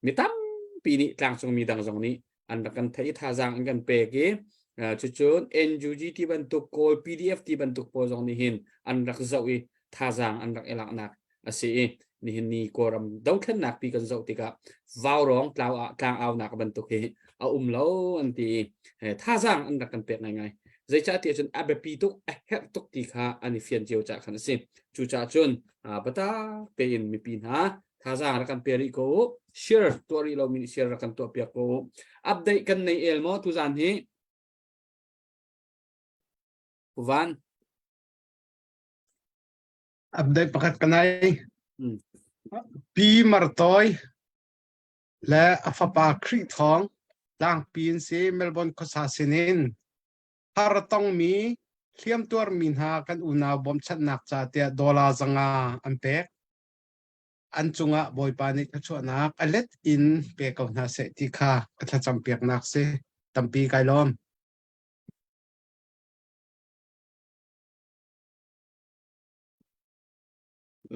Speaker 2: mi tam pi ni tlang song mi dang zong ni an kan thai tha jang an kan pe ke chu chun NUG ti ban tu ko PDF ti ban tu po zong ni hin an rak zawi tha jang an rak elak nak ase ni hin ni ko ram dau thlen nak pi kan zau ti ka vào rong tlang au nak ban tu he lo an ti tha jang an rak kan pe ngai ngai zai cha ti chun abepi tuk hep tuk ti kha ani fian jiu cha khan sim chu cha chun bata pe in mi pin ha tha za ra kan peri ko share story lo min share ra kan to pia ko update kan nei el mo tu zan hi van
Speaker 4: update pakat kanai pi martoy le afapa khri thong tang pin se melbourne khosasinin har tong mi เทียมตัวมินหากันอุณาบอมชัดนักจ่าเตียดอลลาร์จังอาอันเป็กอันจุงะบอยปานิกชวนักอเล็ดอินเปกเอาหน้าเสติค่ะกระจำเปียกนักเสตัมปีไกลอม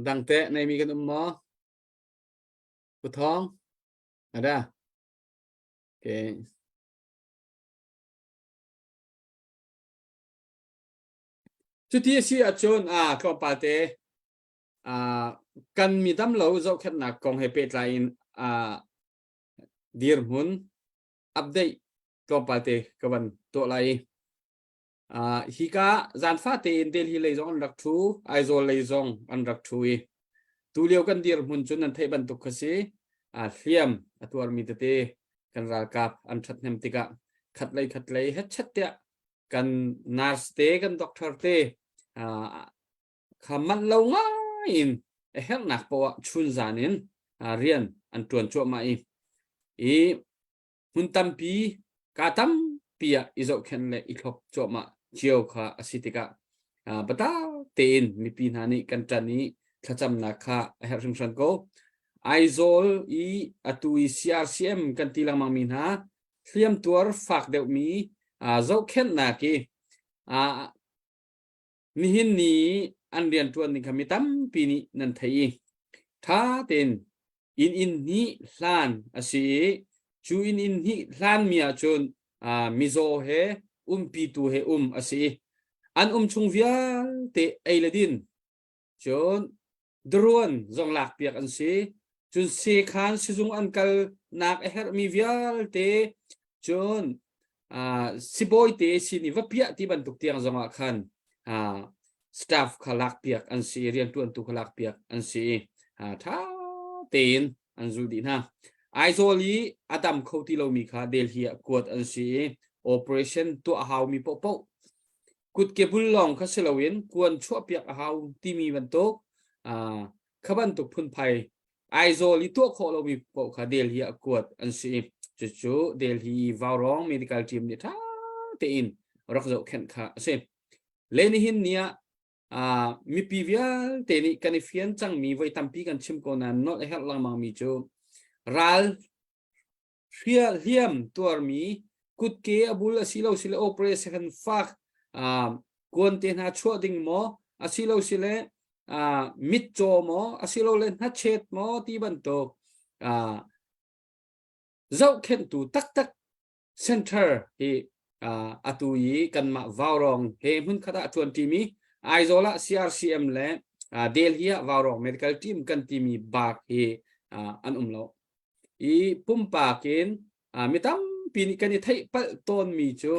Speaker 2: ดังเตะในมีกันหมอปวดท้องadaโอเคจุดที่เสียจนก็ปาเตกันมีตั้มเราจะแค่หนักกองให้เป็ดไลน์ดีร์มุนอัปเดตก็ปาเตก็วันตัวไลฮิกาจานฟ้าเตนเดลฮิเลยจงรักทูไอโซเลยจงอันรักทูตูเลียวกันดีร์มุนจุนนันเทบันตุกสีเทียมตัวมีเตกันรักกับอันชัดเนมติกะขัดเลยเฮ็ดชัดเตะกันนาร์สเตกันด็อกเตอร์เตคำมันเราง่ายเฮ็ดหนักปะชุนจานินเรียนอันตวนชั่วมาหุ่นตั้มปีกาตั้มปีอิจฉาเข็นเลยอีกครับชั่วมาเจียวค่ะสิติกะปะตาเตนมีปีนานี้กันจันนี้ขจำนักค่ะเฮริงชันโกไอโซลตุยซีอาร์ซีเอ็มกันตีลังมังมินฮะเทียมตัวฝากเดี๋ยวมีเจ้าเข็นนักนี่หินนี้อันเรียนตัวนี้ขมิตั้มปีนี้นั่นไทยถ้าเต็นอินนี้ลานสิจูอินนี้ลานมีอาจนมิโซเฮปีตูเฮสิอันชุงวิาเตไอเลดินจนดรวนจงหลักเปียกอันสิจนเสกขันสิจงอันกัลนักเอร์มีวิาเตจนสิบอยเตสินิวเปียที่บรรทุกเตียงจงอาคันสตาฟขลักเปียกอันสีเรียนตัวตุขลักเปียกอันสีท้าเต็นอันจุดีนะไอโซลีอาดัมเขาที่เรามีค่ะเดลฮีกวดอันสีโอเปอเรชั่นตัวหาวมีโป๊ะกุดเก็บุลลองคัสเลวินกวนชั่วเปียกหาวที่มีบรรทุกขบันตุกพุนไพไอโซลีตัวเขาเรามีโป๊ะค่ะเดลฮีกวดอันสีจู่ๆเดลฮีวาวร้องเมดิคอลทีมเนี่ยท้าเต็นรักจะแข่งขันเช่นเลนิหินเนี่ยมีปีวิลเตนิกันฟิอันจังมีไว้ตั้มปีกันชิมก่อนนั้นนอตเฮลังมังมีจูรัลเฮียมตัวมีกุดเกอบุลสิเลโอเปรชั่นฟักกวนเตน่าชัวดิ่งหมอสิเลมิดโจหมอสิเลนัดเชตหมอที่บันโตเจ้าเข็นตูตักเซ็นเตอร์ที่ตุยกันมาวาวรองเฮมุนขดาชวนทีมีไอโซล่า CRCM และเดลฮีวาวรอง medical team กันทีมีบากเฮอันเราปุ่มปากินมีตั้มปีนี้กันที่ไทยปัลต้นมีจู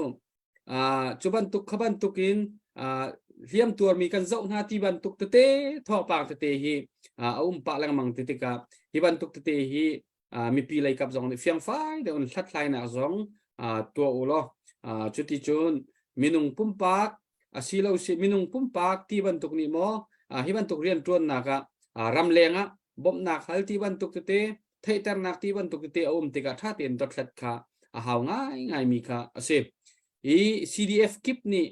Speaker 2: จุบันตุกขบันตุกินเลียมตัวมีกันเจ้าหน้าที่บันตุกเตท่อปากเตฮีปากแรงมังเตกับที่บันตุกเตฮีมีปีไรกับสองเฟียงไฟเดี๋ยวทัดไลน์หนักสองตัวอุลจุดที่จูนมินุงปุ่มปากสิเราสิมินุงปุ่มปากที่บันทุกนี้มอที่บันทุกเรียนจวนนักรำเลงบ่มนักฮัลที่บันทุกเตะเทตร์นักที่บันทุกเตะติกาท่าเตียนตัดสัดค่ะหาวง่ายมีค่ะเสพCDF กิบนี่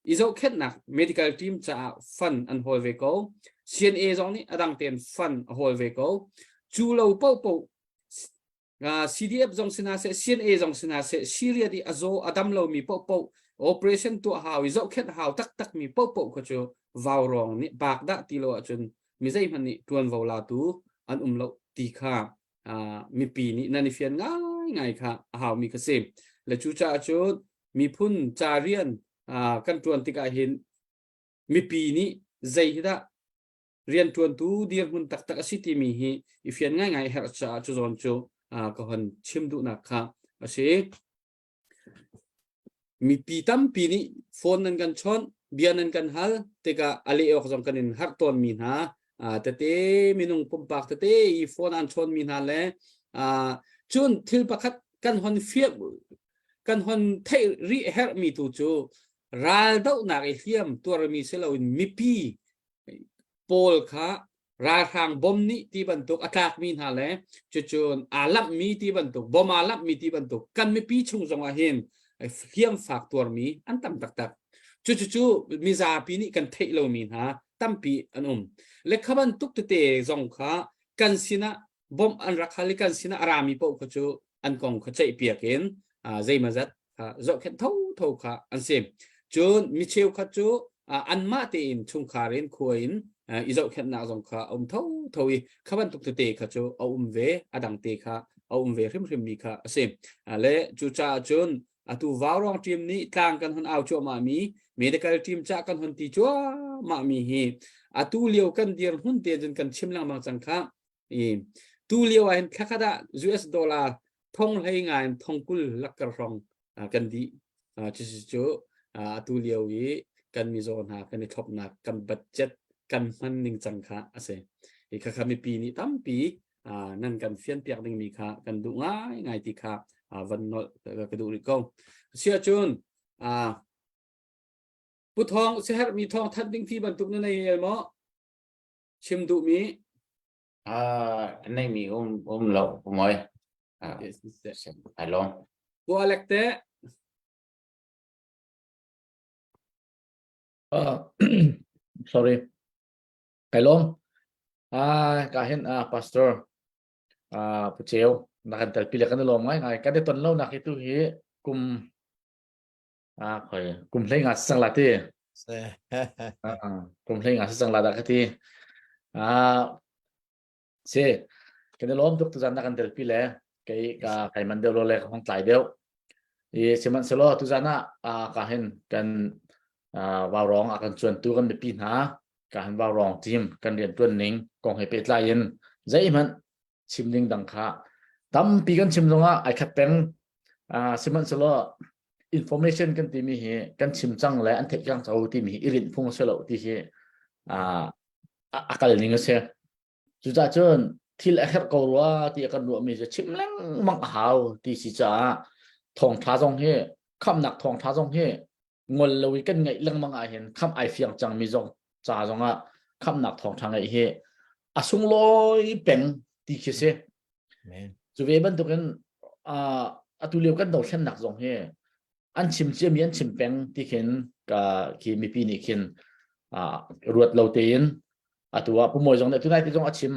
Speaker 2: อีโซเข็นนัก medical team จะฟันอันโฮลเวโก้ CNA ตรงนี้อดังเตียนฟันโฮลเวโก้จูเราเป้าCDF จงสินาเส CNA จงสินาเสซีเรียดีอโซอดัมเรามีเป้าoperation ตัวหาวอิโซเข็นหาวตักมีเป้าก็จะวาวรองนี่ปากดักตีโลจนมีใจมันนี่ทวนวาวลาตูอันเราตีค่ะมีปีนี้นันฟิอันง่ายค่ะหาวมีกระเสมและจูจ่าจูมีพุ่นจาเรียนกันทวนติกาเห็นมีปีนี้ใจดะเรียนทวนตูเดียร์พุ่นตักสิติมีฮีอิฟิอันง่ายเฮร์จ่าจูจอนจูก็หันชิมดูนักค่ะเสมีปีตั้มปีนี้โฟนนั้นกันชนเบียนั้นกันฮัลแต่ก็อะไรออกจากกันฮักตอนมีนะแต่เต้มีนุ่งปุ่มปากแต่เต้อีโฟนอันชนมีนะแหละจุนทิลประคัดกันหันเฟียกันหันเทรีเฮร์มีตูจูรัลดาวนักเฮียมตัวมีเซลล์มีปีโพลค่ะราทางบอมนี้ที่บรรทุกอากาศมีนะแหละจุนอาลับมีที่บรรทุกบอมอาลับมีที่บรรทุกกันมีปีชงจังหวะเห็นเฮียมฝากตัวมีอันตั้มตัก จูมีซาปีนี้กันเทโลมีนะตั้มปีอันเล็กขบันตุกเตะจงค่ะกันสินะบอมอันรักฮาลิกันสินะอารามีปกจูอันกองเขาใจเปียกินใจมาจัดจอกแค่เท่าค่ะอันเซมจูนมิเชลค่ะจูอันมาเตินชุงคารินคุยนอีจอกแค่นาจงค่ะเท่าอีขบันตุกเตะค่ะจูเอาเวอดังเตะค่ะเอาเวริมมีค่ะเซมและจูจ่าจูนตูวาวรองทีมนี้ต่างกันคนเอาชัวมามีmedical team cha kan hun ti chua ma mi hi atu liu kan dir hun te jin kan chimlang mang chang kha tu liu a hen khakada US dollar thong lai ngai thong kul lakar rong kan di chi chu atu liu yi kan mi zon ha kan ni thop na kan budget kan man ning chang kha ase kha mi pi ni tam pi nan kan fian piak ding mi kha kan du ngai ti kha van no ka du ri ko sia chunปุทองเสียมีทองทัดดิ้งที่บรรทุกนั่นในเมาะชิมดุมี
Speaker 5: anh này mi lẩu của mồi phải luôn
Speaker 2: กูอเล็กเตะ
Speaker 6: sorry cái lom kahin pastor pucheo nakan talpila kan lom ngai kan de ton lo nak itu hi kum khoi kum lei nga sang la ti kum lei nga sang la da ka ti se kan de lom tuk tu zan nakan talpila kai man de lo le hong tlai deu i seman selo tu zana kahin kan vào rong akan chuan tu kan pi na kan vào rong team kan rian tuan ning kong he pe tlain zai man chimning dang kha tam pi kan chim zonga ai khat peng siman selo information kan ti mi he kan chim chang la an thek chang chau ti mi irin phung selo ti he akal ning se chu cha chon thil a khat ko wa ti kan ru mi je chim leng mang hau ti si cha thong tha jong he kham nak thong tha jong he ngol lowi kan ngai lang mang a hen kham ai fiang chang mi jong cha jonga kham nak thong thang ai he asung loi peng ti khi se chu ve ban tu kan atuliu kan do khen nak jong he an chim che mi an chim peng ti khen ka ki mi pi ni khen ruat lo tein atua pu moi jong ne tu nai ti jong a chim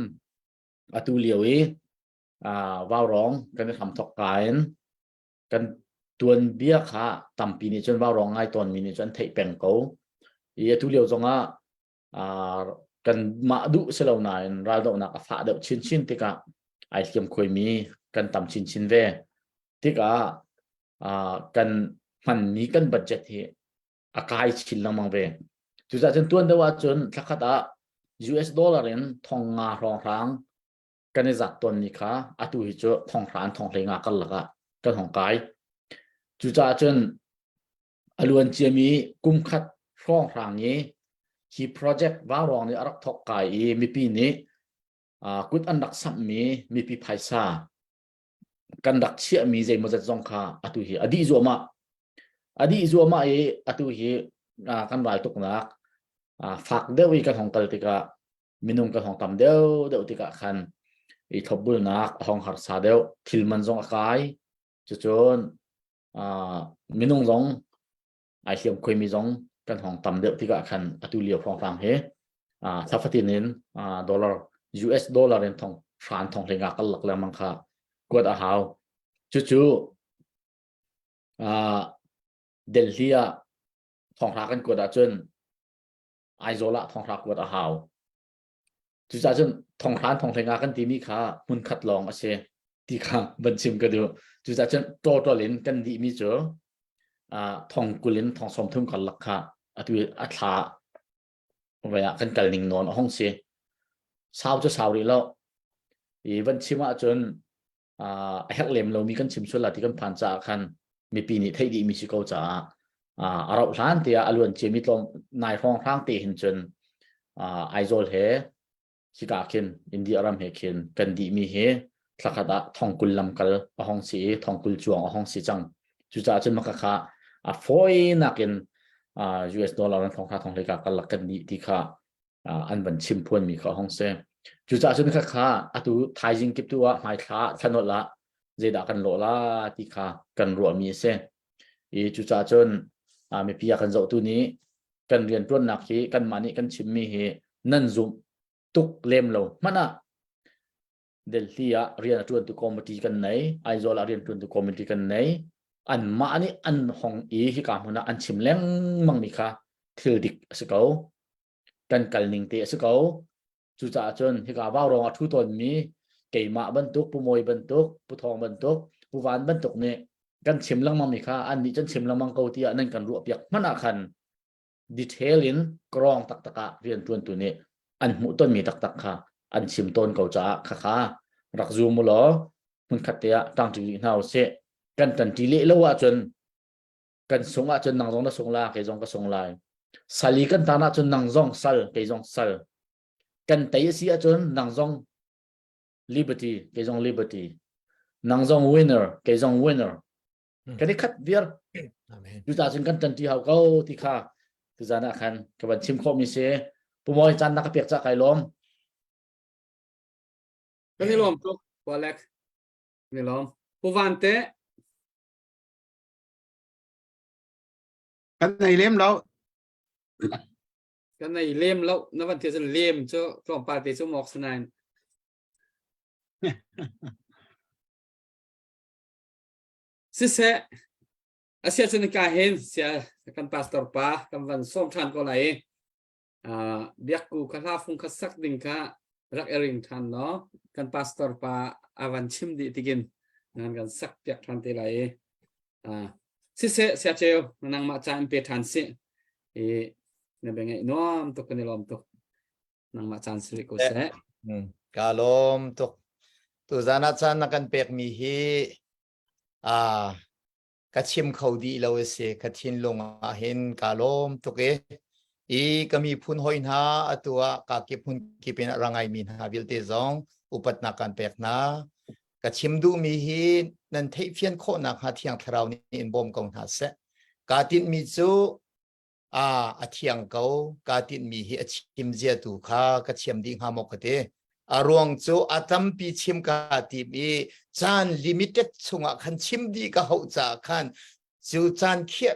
Speaker 6: atuliu e vào rong kan tham thok kain kan tuan bia kha tampi ni chon vào rong ngai ton mi ni chon thei peng ko ye tu liu zonga kan ma du selo nai ra do na ka fa do chin tika ai kem khoi mi kan tam chin ve tika kan man ni kan budget hi akai chil lamang ve tu za chen tuan da wa chon thakata US dollar in thong nga rong rang kan za ton ni kha atu hi cho thong ran thong lenga kal laka kan hong kai chu cha chen aluan chiami kum khat rong rang ni hi project wa rong ni arak thok kai mi pi ni kut an dak sam mi pi phaisa kan dak chia mi je mazat jong kha atu hi adi zo ma e atu hi kan rai tok nak fak dewi kan hong kal tika minum kan hong tam deu tika khan i thobul nak hong har sa deu thilman jong akai chu chon minung jong ai hiam khoi mi jong kan hong tam deu tika khan atu liu phong rang he thafatin dollar US dollar in thong fran thong lenga kal lak la mang kha kwat a haw chu Delhi thong ra kan kwat a chun aizola thong ra kwat a haw chu cha chun thong ran thong lenga kan ti mi kha mun khat long ase ti kha ban chim ka du chu cha chun totalin kan di mi cho thong kulin thong som thum kal lak kha atu atha wa kan kal ning non hong se sao cho sao ri lo i ban chima chun a hek lem lo mi kan chim chula ti kan phan cha khan mi pi ni thei di mi si ko cha arau ran te alun che mi tlom nai hong rang te hin chun aizol he sika kin indi aram he kin kan di mi he thakada thongkul lam kal ahong si thongkul chuang ahong si chang chu cha chun maka kha foi nakin US dollar an thong kha thong le ka kal kan ni ti kha an ban chim phun mi kha hong se chu cha chun kha atu thai jing kip tu wa mai kha thanot la je da kan lo la ti kha kan ro mi se e chu cha chun มีพิยากันเจ้าตัวนี้กันเรียนต้นหนักฮีกันมานี่กันชิมมีเฮนั่นซุมตุกเล่มเรามันอ่ะเดลที่อ่ะเรียนต้นตุกคอมมิตี้กันไหนไอโซลาเรียนต้นตุกคอมมิตี้กันไหนอันมานี่อันห้องอีที่กามันอ่ะอันชิมเล้งมังมีค่ะทิลดิกสเกากันกัลนิงเตสเกาจุจ่าจนที่กาบ้ารองทุตนมีเกี่ยมาบรรทุกผู้มวยบรรทุกผู้ทองบรรทุกผู้วานบรรทุกเนี่ยกันชิมลังมังมีค่ะอันนี้จนชิมลังมังเกาที่อันนั้นกันรวบยักมันอ่ะคันดีเทลลินกรองตักตะกะเรียนต้นตัวนี้อันหมู่ต้นมีตักตักค่ะอันชิมต้นเกาจ้าค่ะรักซูมุลอมันขัดเตะตั้งจุดหน้าเสกันตันทีเละแล้วว่าจนกันสงอาจนนางจงน่ะสงลาเกจงก็สงลายสาลีกันตาน่ะจนนางจงสัลเกจงสัลกันเตยเสียจนนางจง liberty เกจง liberty นางจง winner เกจง winner กันนี้ขัดเบียร์
Speaker 1: อาเมน
Speaker 6: อยู่ตาจนกันตันที่เขาเขาที่ข้าคือจานะคันกับวันชิมข้อมีเสปุ่มอยจันนักเปียกจะไก่ล้ม
Speaker 2: กันนี่ล้อมตุกวอลเล็กนี่ล้อมผู้วันเตะ
Speaker 4: กันในเล่มแล้ว
Speaker 2: กันในเล่มแล้วนวันที่จะเล่มเจ้ากล่อมปาเตะชั่วโมงสนานสิเสอาเซียชนกาเห็นเสียกันพาสตอร์ปากันวันส้มทันก็ไหลเบียกกูคาลาฟุงคัสักดิ่งค่ะรักเอริงทันเนาะกันพาสตอร์ปาอาวันชิมดีติกินงานกันสักเปียกทันตีไหลสิเสเสียเจลนางมาจานเปียทันสิเนี่ยเป็นไงน้อมตุกกันนี่ล้อมตุกนางมาจานสิริกุเส
Speaker 1: กาลมตุกตุจานาจันนักันเปกมีฮีกัชิมเขาดีเราเสกัชินลงอาเห็นกาลมตุกอีก็มีพุนหอยนาตัวกาเก็บพุนกิเป็นรังไงมีนาวิลเตซองอุปนักการเปกนากัชิมดูมีฮีนันเทียนโคนักหาเทียงทราวนี้อินบอมกองหาเสกาตินมีจูอาเทียงเขากาตินมีฮีชิมเจียตุข้ากัชิมดิ้งหามกเตอารวงจูอาตัมปีชิมกาติมีจานลิมิเต็ดชงคันชิมดีก็เขาจากคันจูจานเขีย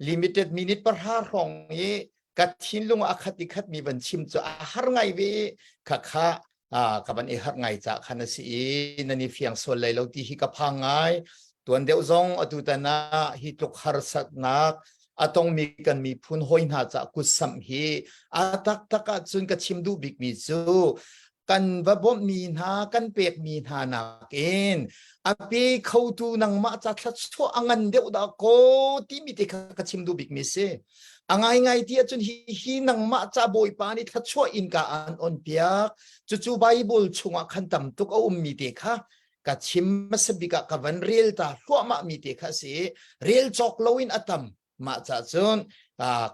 Speaker 1: ลิมิเต็ดมินิทประหารองนี้กัดทิ้งลงอาคติขัดมีบัญชิมจูอาหารไงเวข้ากับบันเอหารไงจากคันสีนันนี่เฟียงส่วนเลยเราที่ฮิกับพังไงตัวเดียวจงอตุตนาฮิตุกหารสักนักต้องมีกันมีพุนหอยนาจากกุศลฮีตักตักจุนกัดชิมดูบิกมีจูกันว่าบ่มีนากันเปียกมีนานักเองปีเขาตูนังมาจากทัศน์อังันเดียวดาโกที่มีแต่กัดชิมดูบิกมีเสอังไงที่จนฮีนังมาจากบอยปานิทัศน์อินกาอันอ่อนเปียกจู่ไบเบิลชงขันตำตุกเอามีเด็กค่ะกัดชิมมาสบิกะกับวันเรียลตาหัวมามีเด็กค่ะสิเรียลจอกลวินอัตมมาจากจน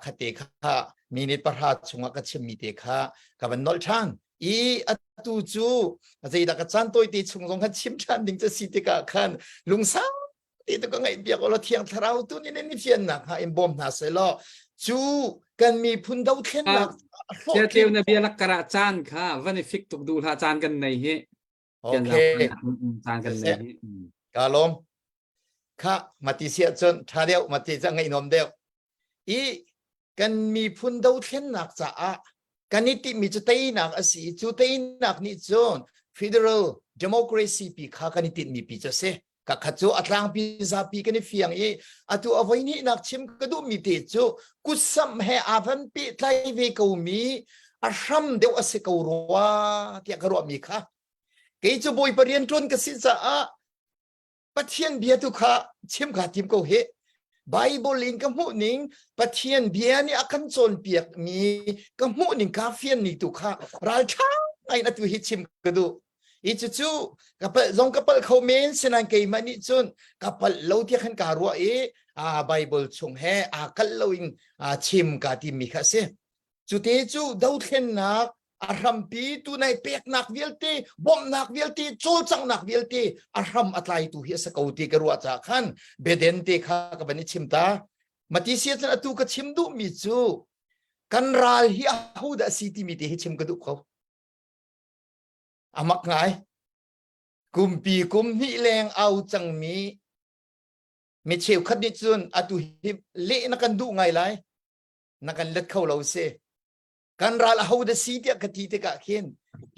Speaker 1: ขัดเด็กค่ะมีนิดประหารชงกัดชิมมีเด็กค่ะกับวันนอลชันอัตุจูอาจจะดักจันตัวที่ชงคันชิมชันดิ้งจะสิติกาคันลุงสาวที่ตัวก็ไงเบียกเราเทียงทราวตัวนี้นี่เพียนนักฮะอิมบอมนาเซลจูกันมีพุนดาวเทียนนัก
Speaker 2: เจ้าเทียวนะเบียลักกระจานค่ะวันนี้ฟิกตุกดูท่าจานกันในเฮ
Speaker 1: โอเค
Speaker 2: จานกันในเฮ
Speaker 1: กาลมค่ะมาติเสียจนท่าเดียวมาติจะไงนมเดียวกันมีพุนดาวเทียนนักจ้ากันนี่ติมีจุดเตยนักสิจุดเตยนักนี่จน Federal Democracy ปีข้ากันนี่ติมีปีจะเสกขัดจูอัตลังปีซาปีกันนี่เฟียงตัวเอาไว้นี่นักชิมก็ดูมีเตจูกุศลให้อาวันปีไลเวกูมีอาชัมเดียวอสิกูรัวที่กรัวมีค่ะเกี่ยจะบอยปริยันจนกสิจ้าปะเทียนเบียตุค่ะชิมขาทิมกูเฮไบเบิลลิงกับหูนิงปะเทียนเบียนี่อาคันโจนเปียกมีกับหูนิงกาเฟียนนี่ตุค่ะราชาไอ้นัตุฮิชิมกระดูจู่กับจงกับเขาเมนสนันเกยมันนี่จนกับเล่าที่ขันการัวไบเบิลชงแห่กัลลวิงชิมกาติมีค่ะเสจู่เตจู่ดาวเทนนักอารมปีตุในเปียกนักเวลตีบอมนักเวลตีโจลจังนักเวลตีอารมอะไรตุเฮสกาวตีกรัวจากขันเบเดนตีค่ะกับนี่ชิมตามาที่เสียจนตุกับชิมดูมิจู่กันรัลฮิอาหูดาสิติมีที่ชิมกระดูกเขาอามักไงกุมปีกุมนี่แรงเอาจังมี มีเชียวคัดนิจุนอตุหิบเละนักันดูไงไรนักันเล็ดเข้าเราเสกันราลเอาเดซีเตียกตีเตกะเขียน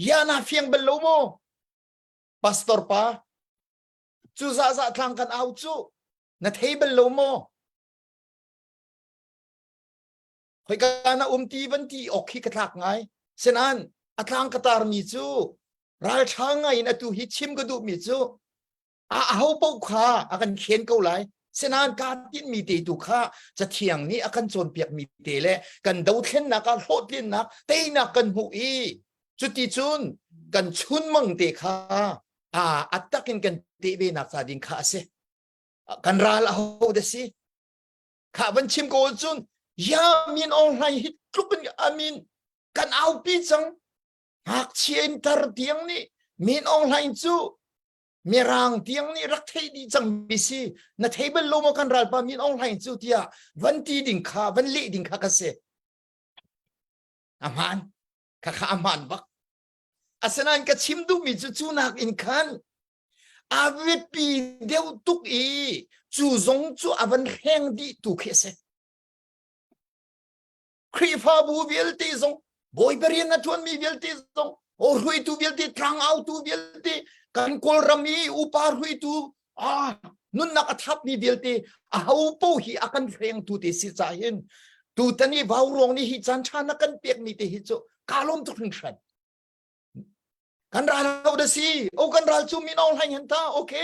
Speaker 1: ยานาเฟียงเบลโลโมพาสตอร์ป้าจูซาซาทางกันเอาจูนัดเฮเบลโลโมหอยการนาตีบันตีออกขี้กระทักไงเช่นนั้นอัตลังกตาร์มีจูราลช้างไงนัตุหิชิมกระดูมีจูเอาปกขาอากันเขียนเกาไหลเสนานการที่มีเตตุข้าจะเที่ยงนี้อากันโจนเปียกมีเตเลกันดาวเทนนักการโหดเล่นนักเตนักกันหูอีจุดที่จุนกันชุนมังเตข้าอัตตะกันเตเบนักซาดินข้าเสกันราลเอาเดสิข้าบันชิมโกจุนยามินออนไลน์ฮิตกลุกันอามินกันเอาปีจังหากเชียนตรเตียงนี้มินออนไลน์จูมีรางเตียงนี่รักเทดีจังมิซีนัดเทเบิลโลมากันรัลปามินออนไลน์จูเตียวันที่ดิ่งข้าวันเลี้ดิ่งข้ากเสอามันข้าอามันบักอาศัยกันชิมดูมิจูนักอินคันอาเวปีเดียวตุกอีจูซงจูอาวันแห้งดีตุกเสครีฟาบูเวลตีซงบอยเบรียนนัทวันมีเวลตีซงโอ้รุยตูเวลตีทรังเอาตูเวลตีกันโคลรามีอุปารุยตูนุนนักทับมีเวลตีเอาปูฮีอากันเฟียงตูเตสิจ่าเห็นตูตอนนี้บ่าวรองนี่ฮิจันชานักกันเปียกมีเตฮิโจกาลมตุกขันกันราเราเดซีโอกันราจูมีน้องให้เห็นตาโอเค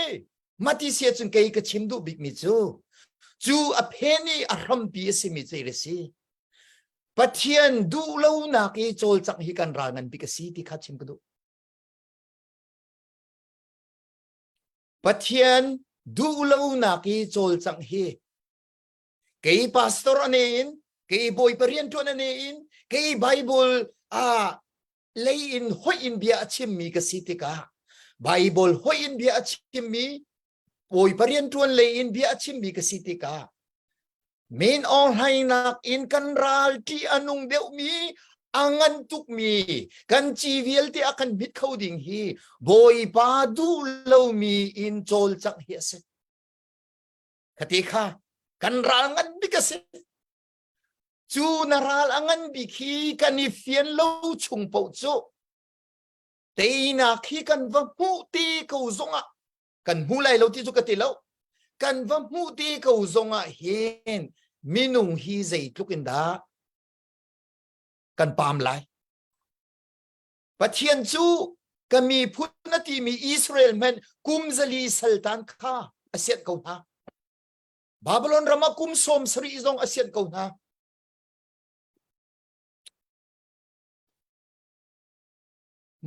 Speaker 1: มาที่เสียจนเกยกชิมดูบิกมิจูอเพนีอารมณ์ปีสิมิเจเรซีปัทยันดูเล่านักโจลจักฮิกันรางันบิกซีที่ขัดชิมกันดูปัทยันดูเล่านักโจลจักฮิเกยพาสตอร์อันเองเกยบอยเปรียนตัวนั่นเองเกยไบเบิลเลยอินหอยอินเบียชิมมีกสิติกาไบเบิลหอยอินเบียชิมมีบอยเปรียนตัวเลยอินเบียชิมมีกสิติกาเมนออนไลน์นักอินกันรัลที่อนุงเดียวมีangan tuk mi kan chi vial ti akan bit coding hi boy pa du lo mi in chol chak hi ase khati kha kan ral ngan bikase chu naral angan bikhi kan ifian lo chung po chu te na khi kan va hu ti ko zonga kan hu lai lo ti chu ka ti lo kan va hu ti ko zonga hin minung hi zai tlukin daกันปามไลประเทศจูก็มีพุทธนาทีมีอิสราเอลมันกุมซาลีสัลตันข้าอาเซียนเกาหลีบาบิโลนรามากุมสมสรีซงอาเซียนเกาหลี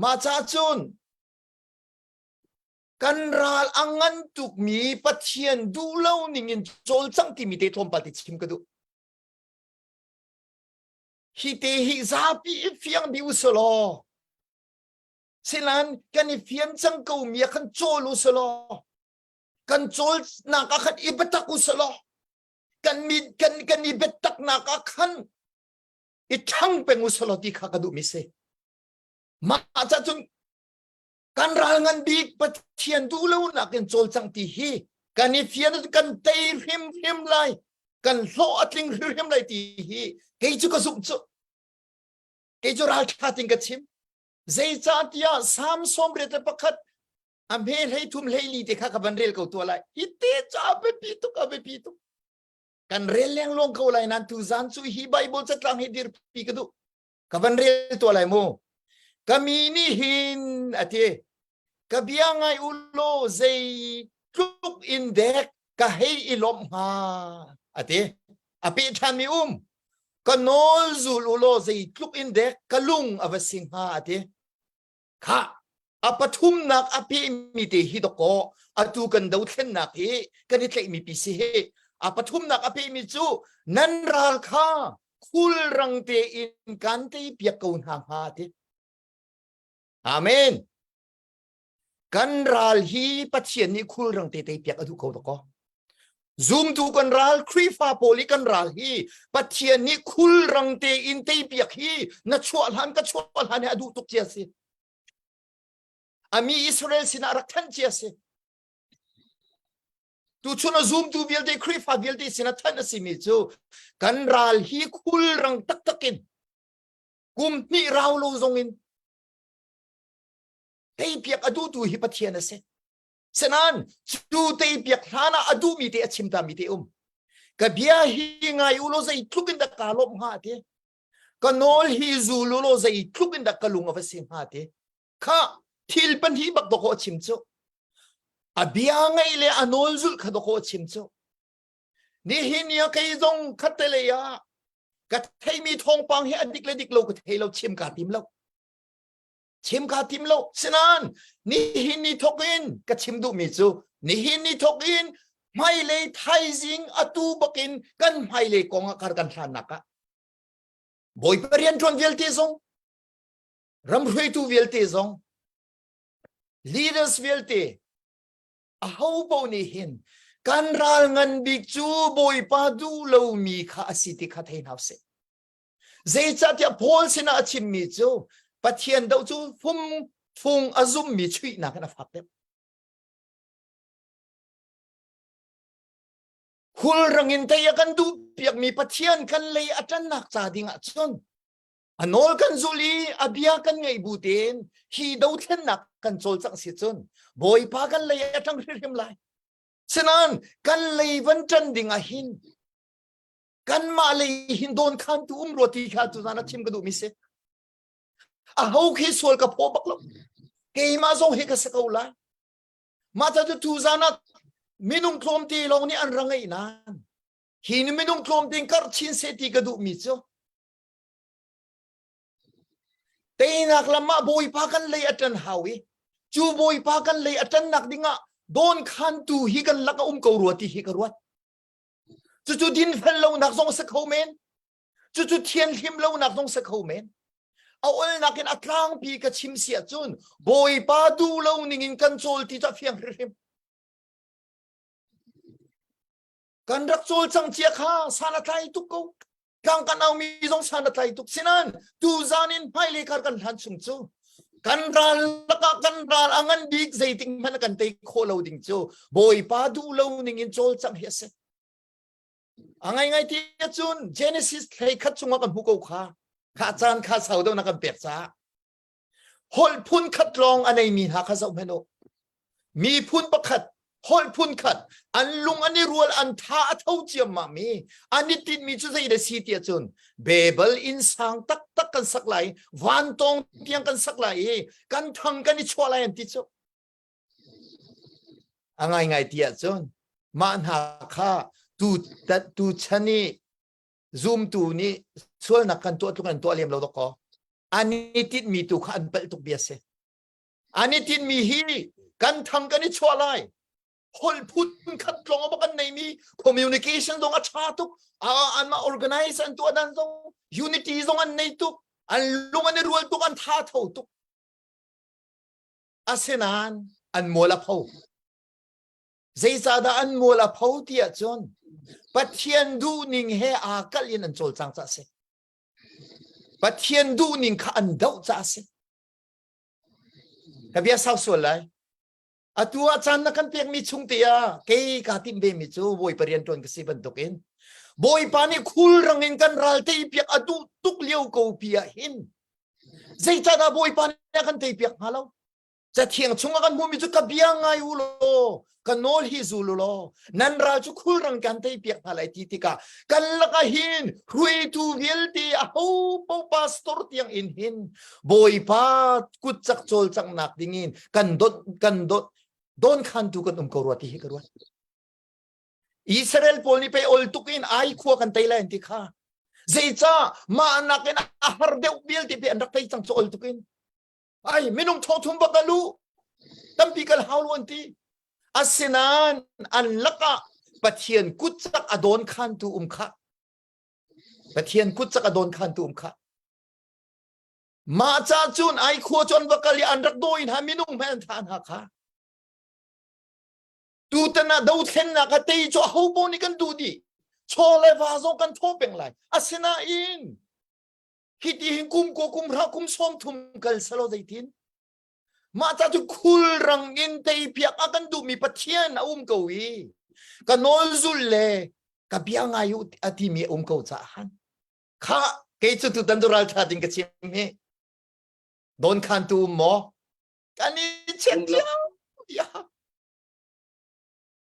Speaker 1: มาจากจุนกันรัลอังงันตุกมีประเทศดูเล่านิ่งโจลจังที่มีเตทอมปฏิชิมกันดูฮิเตฮิซาปีเฟียงบิวสโลสิลันกันเฟียงจังกูมีกันโจลุสโลกันโจลนักขันอิบตักอุสโลกันมีกันอิบตักนักขันอิทั้งเป็นอุสโลที่ข้ากระดูมิเซมาจากจนกันรังงันบีปะเทียนดูแล้วนักกันโจลจังที่ฮีกันเฟียงกันเตยริมไลกันโลอัดลิงริมไลที่ฮีเกยจุกสุกจุเกยจุรัลชาติงกัดชิมเจจัดยาสามสมเรตประคัดอเมรให้ทุ่มเลยลีเด็กข้ากับบันเรลเขาตัวไรฮิตเตจ้าเบปีตุกับเบปีตุกันเรลเลี้ยงลงเขาไรนั่นทุจานสุฮีไบเบิลจะตั้งให้ดีร์ปีกดูกับบันเรลตัวไรโมกามีนี่หินอะเทกับยังไงอุโลเจทุกอินเด็กกับให้อิลมฮาอะเทอภิธามีกันโนซูลุโลเซทุกอินเด็กกะลุงอวสิงหาอะเทค่ะอปทุมนักอภิมีเตฮิดโกอตูกันดาวเทนนักเฮกันนี่เตมีปีซีเฮอปทุมนักอภิมีจูนันรัลค่ะคุลรังเตอินกันเตเปียกกุนหางฮาเทอาเมนกันรัลฮีปัจเจียนนี้คุลรังเตเปียกอดูเขาตะกอzoom tu kan ral krifa poli kan ral hi pathian ni khul rang te in te piak hi na chwal han ka chwal han adu tuk chia se ami israel sina rak than chia se tu chuna zoom tu vialte krifa vialte sinathan asimi chu kan ral hi khul rang tak takin kum ni raw lo zongin tei piak adu tu hi pathian ase senan tu tei piak hana adu mi te achimta mi te ka bia hi ngai ulo zai tlukin da kalop ha te ka nol hi zulu lo zai tlukin da kalung of sim ha te kha thil pan hi bak do ko chim chu abia ngai le anol zul kha do ko chim chu ni hi nia kai zong khatele ya ka thei mi thong pang hi adik le dik lo ka thei lo chim ka tim lo chim ka tim lo sinan ni hi ni thokin ka chim du mi chu ni hi ni thokin mai le thai jing atu bakin kan mai le kong kar kan than naka boy perian tron velte zong ram hrui tu velte zong leaders velte a how bo ni hin kan ral ngan big chu boy pa du lo mi kha asiti kha thein hause zai cha tia pol sina achim mi chu pathian do chu phung azum mi chui na kana fakte khul rangin taya kan du piak mi pathian kan lei atan nak cha dinga chon anol kan zuli abia kan ngai butin hi do thlen nak kan chol chang si chon boy pa kan lei atang rim lai senan kan lei van chan dinga hin kan ma lei hin don khan tu roti kha tu na chim ka du mi se a ho khi sol ka pho bak lo ke ma zong he ka sa ko lai ma ta tu zana minung klom ti long ni an rangai nan hin minung klom ting kar chin se ti ka du mi cho te nak lama boy pa kan lei atan hawi chu boy pa kan lei atan nak dinga don khan tu hi kan laka ko ruati hi ka ruat chu din fel lo nak zong sa khomen chu thian him lo nak zong sa khomen awol nakin atlang pi ka chim sia chun boy pa du lo ningin kan chol ti cha fiang rim kan rak chol chang chia kha sana thai tu ko kang kan au mi zong sana thai tu sinan tu zanin pai le kar kan han chung chu kan ral laka kan ral angan big zaiting man kan te kholo ding chu boy pa du lo ningin chol chang he se angai ngai ti chun genesis thai khat chunga kan hu ko kha chan kha sau do na kan pek cha hol phun khat long anei mi ha kha zau meno mi phun pakhat hol phun khat an lung ani rual an tha athau chiam ma mi ani tin mi chu zai de si tia chun bebel in sang tak tak kan saklai wan tong tiang kan saklai kan thang kan ni chwalai an ti chu angai ngai tia chun man ha kha tu chani zoom tu ni sual na kan tu kan to lem lo do ko ani tit mi tu khan pel tu biase ani tit mi hi kan thang kan ni chwalai hol put khat long ba kan nei mi communication dong a cha tu an ma organize an tu adan dong unity dong an nei tu an lung an rual tu an tha thau tu asenan an mola phau zai sada an mola phau tia chon pathian du ning he a kalin an chol chang cha se pathian du ning kha an dau cha se ka bia sau so lai atua chan na kan pek mi chung tia ke ka tim be mi chu boy parian ton ka si ban tokin boy pa ni khul rangin kan ral te pek atu tuk liu ko pia hin zai cha da boy pa na kan te pek halo cha thiang chung kan mu mi chu ka bia ngai u lo kan nol hi zulu lo nan ra chu khul rang kan te pek halai ti ti ka kan la ka hin hui tu vil ti a ho po pastor tiang in hin boy pa kut chak chol chak nak dingin kan dot don khan tu kan ko ruati hi karwa Israel pol ni pe ol tukin ai khuwa kan tailan ti kha zeicha ma nakin ahar de bil ti pe andak tai chang ol tukin ai minung thothum bakalu tampi kal hawlon ti asinan an laka pathian kutsak adon khan tu kha pathian kutsak adon khan tu kha ma cha chun ai khuwa chon bakali andak doin ha minung man than ha kha tu tana do then na ka tei cho ho bo ni kan du di cho le va zo kan tho peng lai asina in hiti hin kum ko kum ra kum som thum kal salo dai tin ma ta tu khul rang in tei piak akan du mi pathian ko wi ka nol zul le ka biang ayu ati mi ko cha han kha ke chu tu tandural tha ding ka chim he don khan tu mo kani chet ya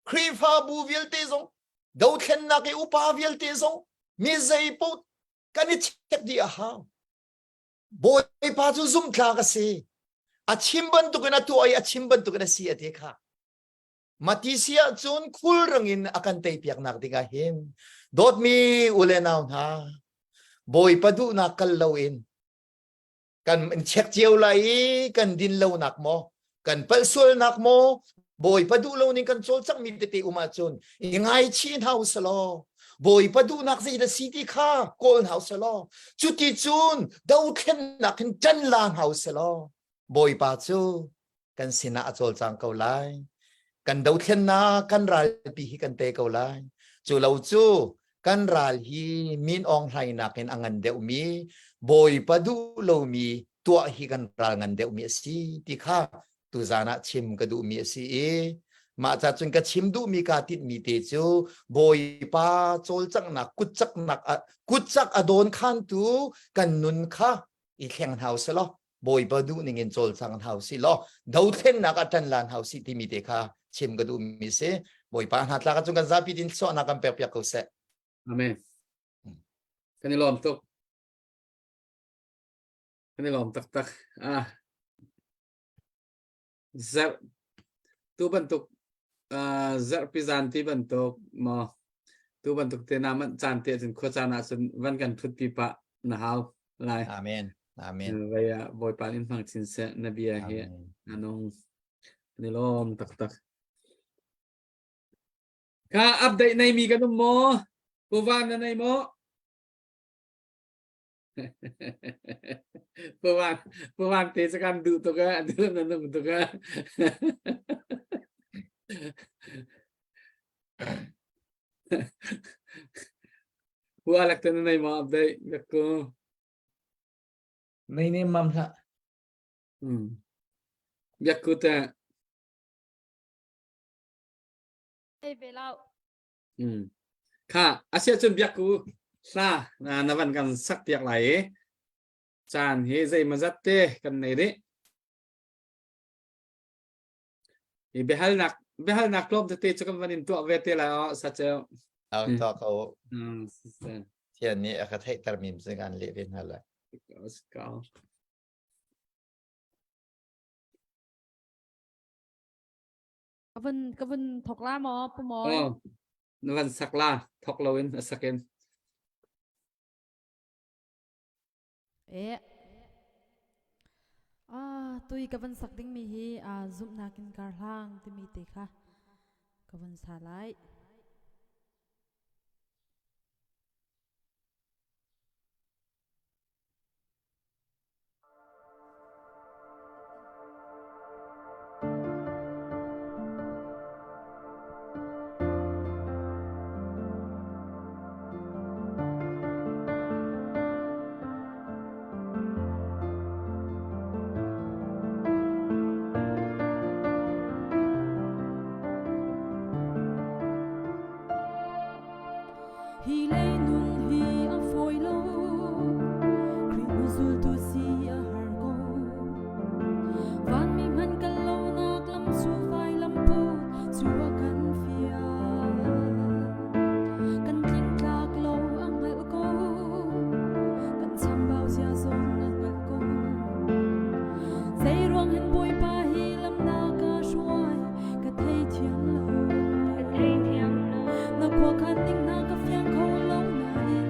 Speaker 1: krifa bu vil te zong do khen na ke upa vil te zong mi zai po kani chet di a ha boy pa chu zum thla ka se a chimban tu kana tu ai a chimban tu kana si ate kha matisia chun khul rangin akan tei piak nak dinga hin dot mi ulenaw na boy padu na kallo in kan check chieu lai kan din lo nak mo kan palsul nak mo boy padu lo ning kan chol chak mi te uma chun ingai chin house lo boy padu nak si the city kha kol house lo chuti chun dau khen nak chan lang house lo boy pa chu kan sina chol chang ko lai kan dau khen na kan ral pi hi kan te ko lai chu lo chu kan ral hi min ong hai na ken angan deu mi boy padu lo mi tua hi kan ral ngan deu mi si ti kha tu zana chim ka du mi si e ma cha chun ka chim du mi ka tit mi te chu boy pa chol chak na kut chak adon khan tu kan nun kha i kheng house lo boy padu ning in chol chang house lo dau then na ka tan lan house ti mi te kha chim ka du mi se boy pa hat la ka chung ka zapi din so na kan pek ko se
Speaker 2: amen kan ni lom tuk kan ni lom tak zer tu bentuk zer pizanti bentuk mo tu bentuk te naman cantik jin kho chana sun van kan thut pi pa na hau lai
Speaker 1: amen amen
Speaker 2: vaya boy palin phang chin se nabia he anong ni lom tak ka update nai mi kan mo ku van na nai mo Puan te sekan du to ka du nanum to ka alak tan nai mo update ko
Speaker 6: Nay ni mam sa
Speaker 2: ko ta
Speaker 3: Ê về lâu.
Speaker 2: ka asia chun ko sa na navan kan sak piak lai chan he zai mazatte kan nei de i behal nak klop te chakam vanin to vete la sa che
Speaker 1: เอาต่อเขา
Speaker 2: sister
Speaker 1: เที่ยนนี้อาคาเทตรมิมซึ่งการเรียนอะไร
Speaker 2: Skal.
Speaker 3: Kevin thọc lá mò po mò.
Speaker 2: Nó vẫn sạc la thọc lâu in second.
Speaker 3: Ê. Tôi Kevin sak ding mi hi zoom na kin kar hlang ti mi te kha. Kevin sa lai.
Speaker 7: Hi lei nun hi a foi lo Kring uzul tu si a har go Van mi man kal lo nak lam su vai lam pu Su a kan fia Kan kling klak lo ang ngal ko Kan sam bao sia zon ang ngal ko Say ruang hen boy pa hi lam na ka shuai Ka thei thiam lo Na kwa kan ning na ka fiang ko lo na in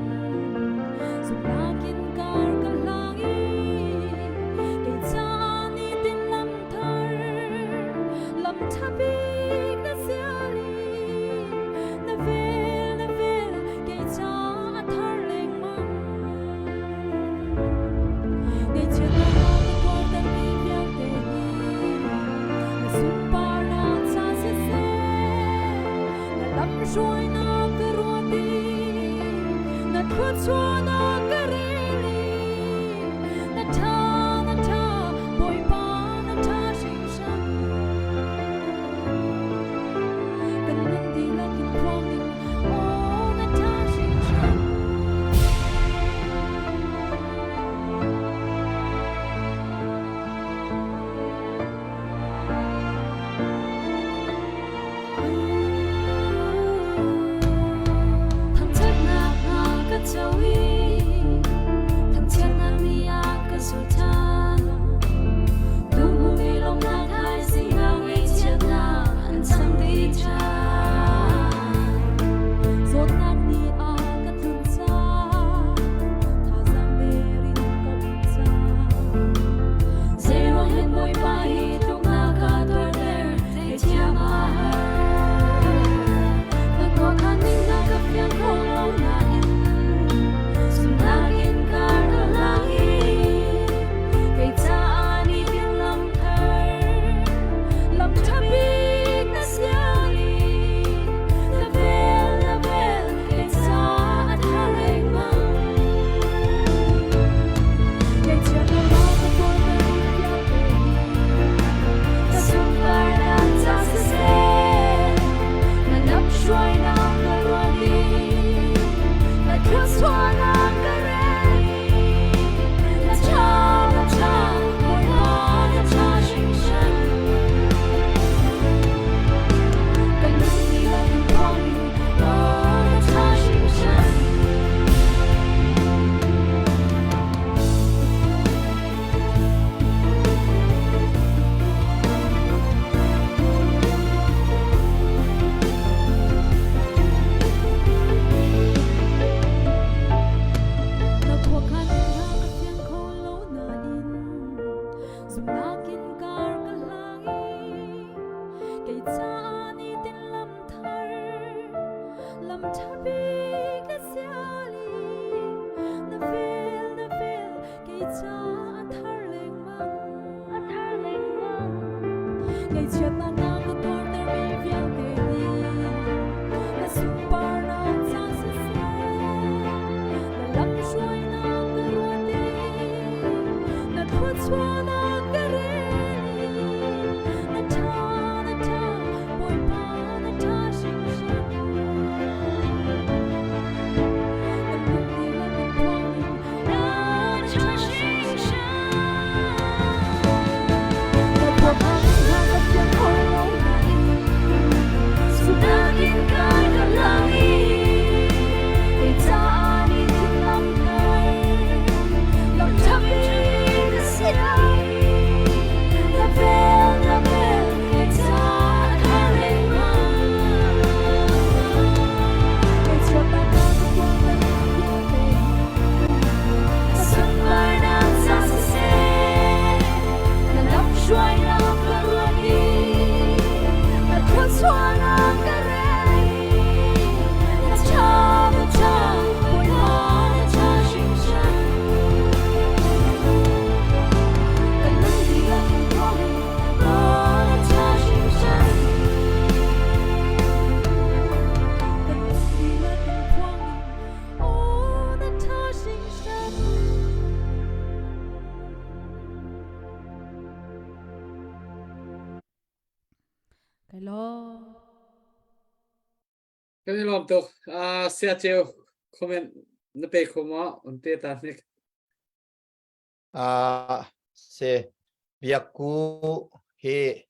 Speaker 2: kan ni lom tok sia cheu comment na pe ko mo unte ta ni
Speaker 1: se biaku he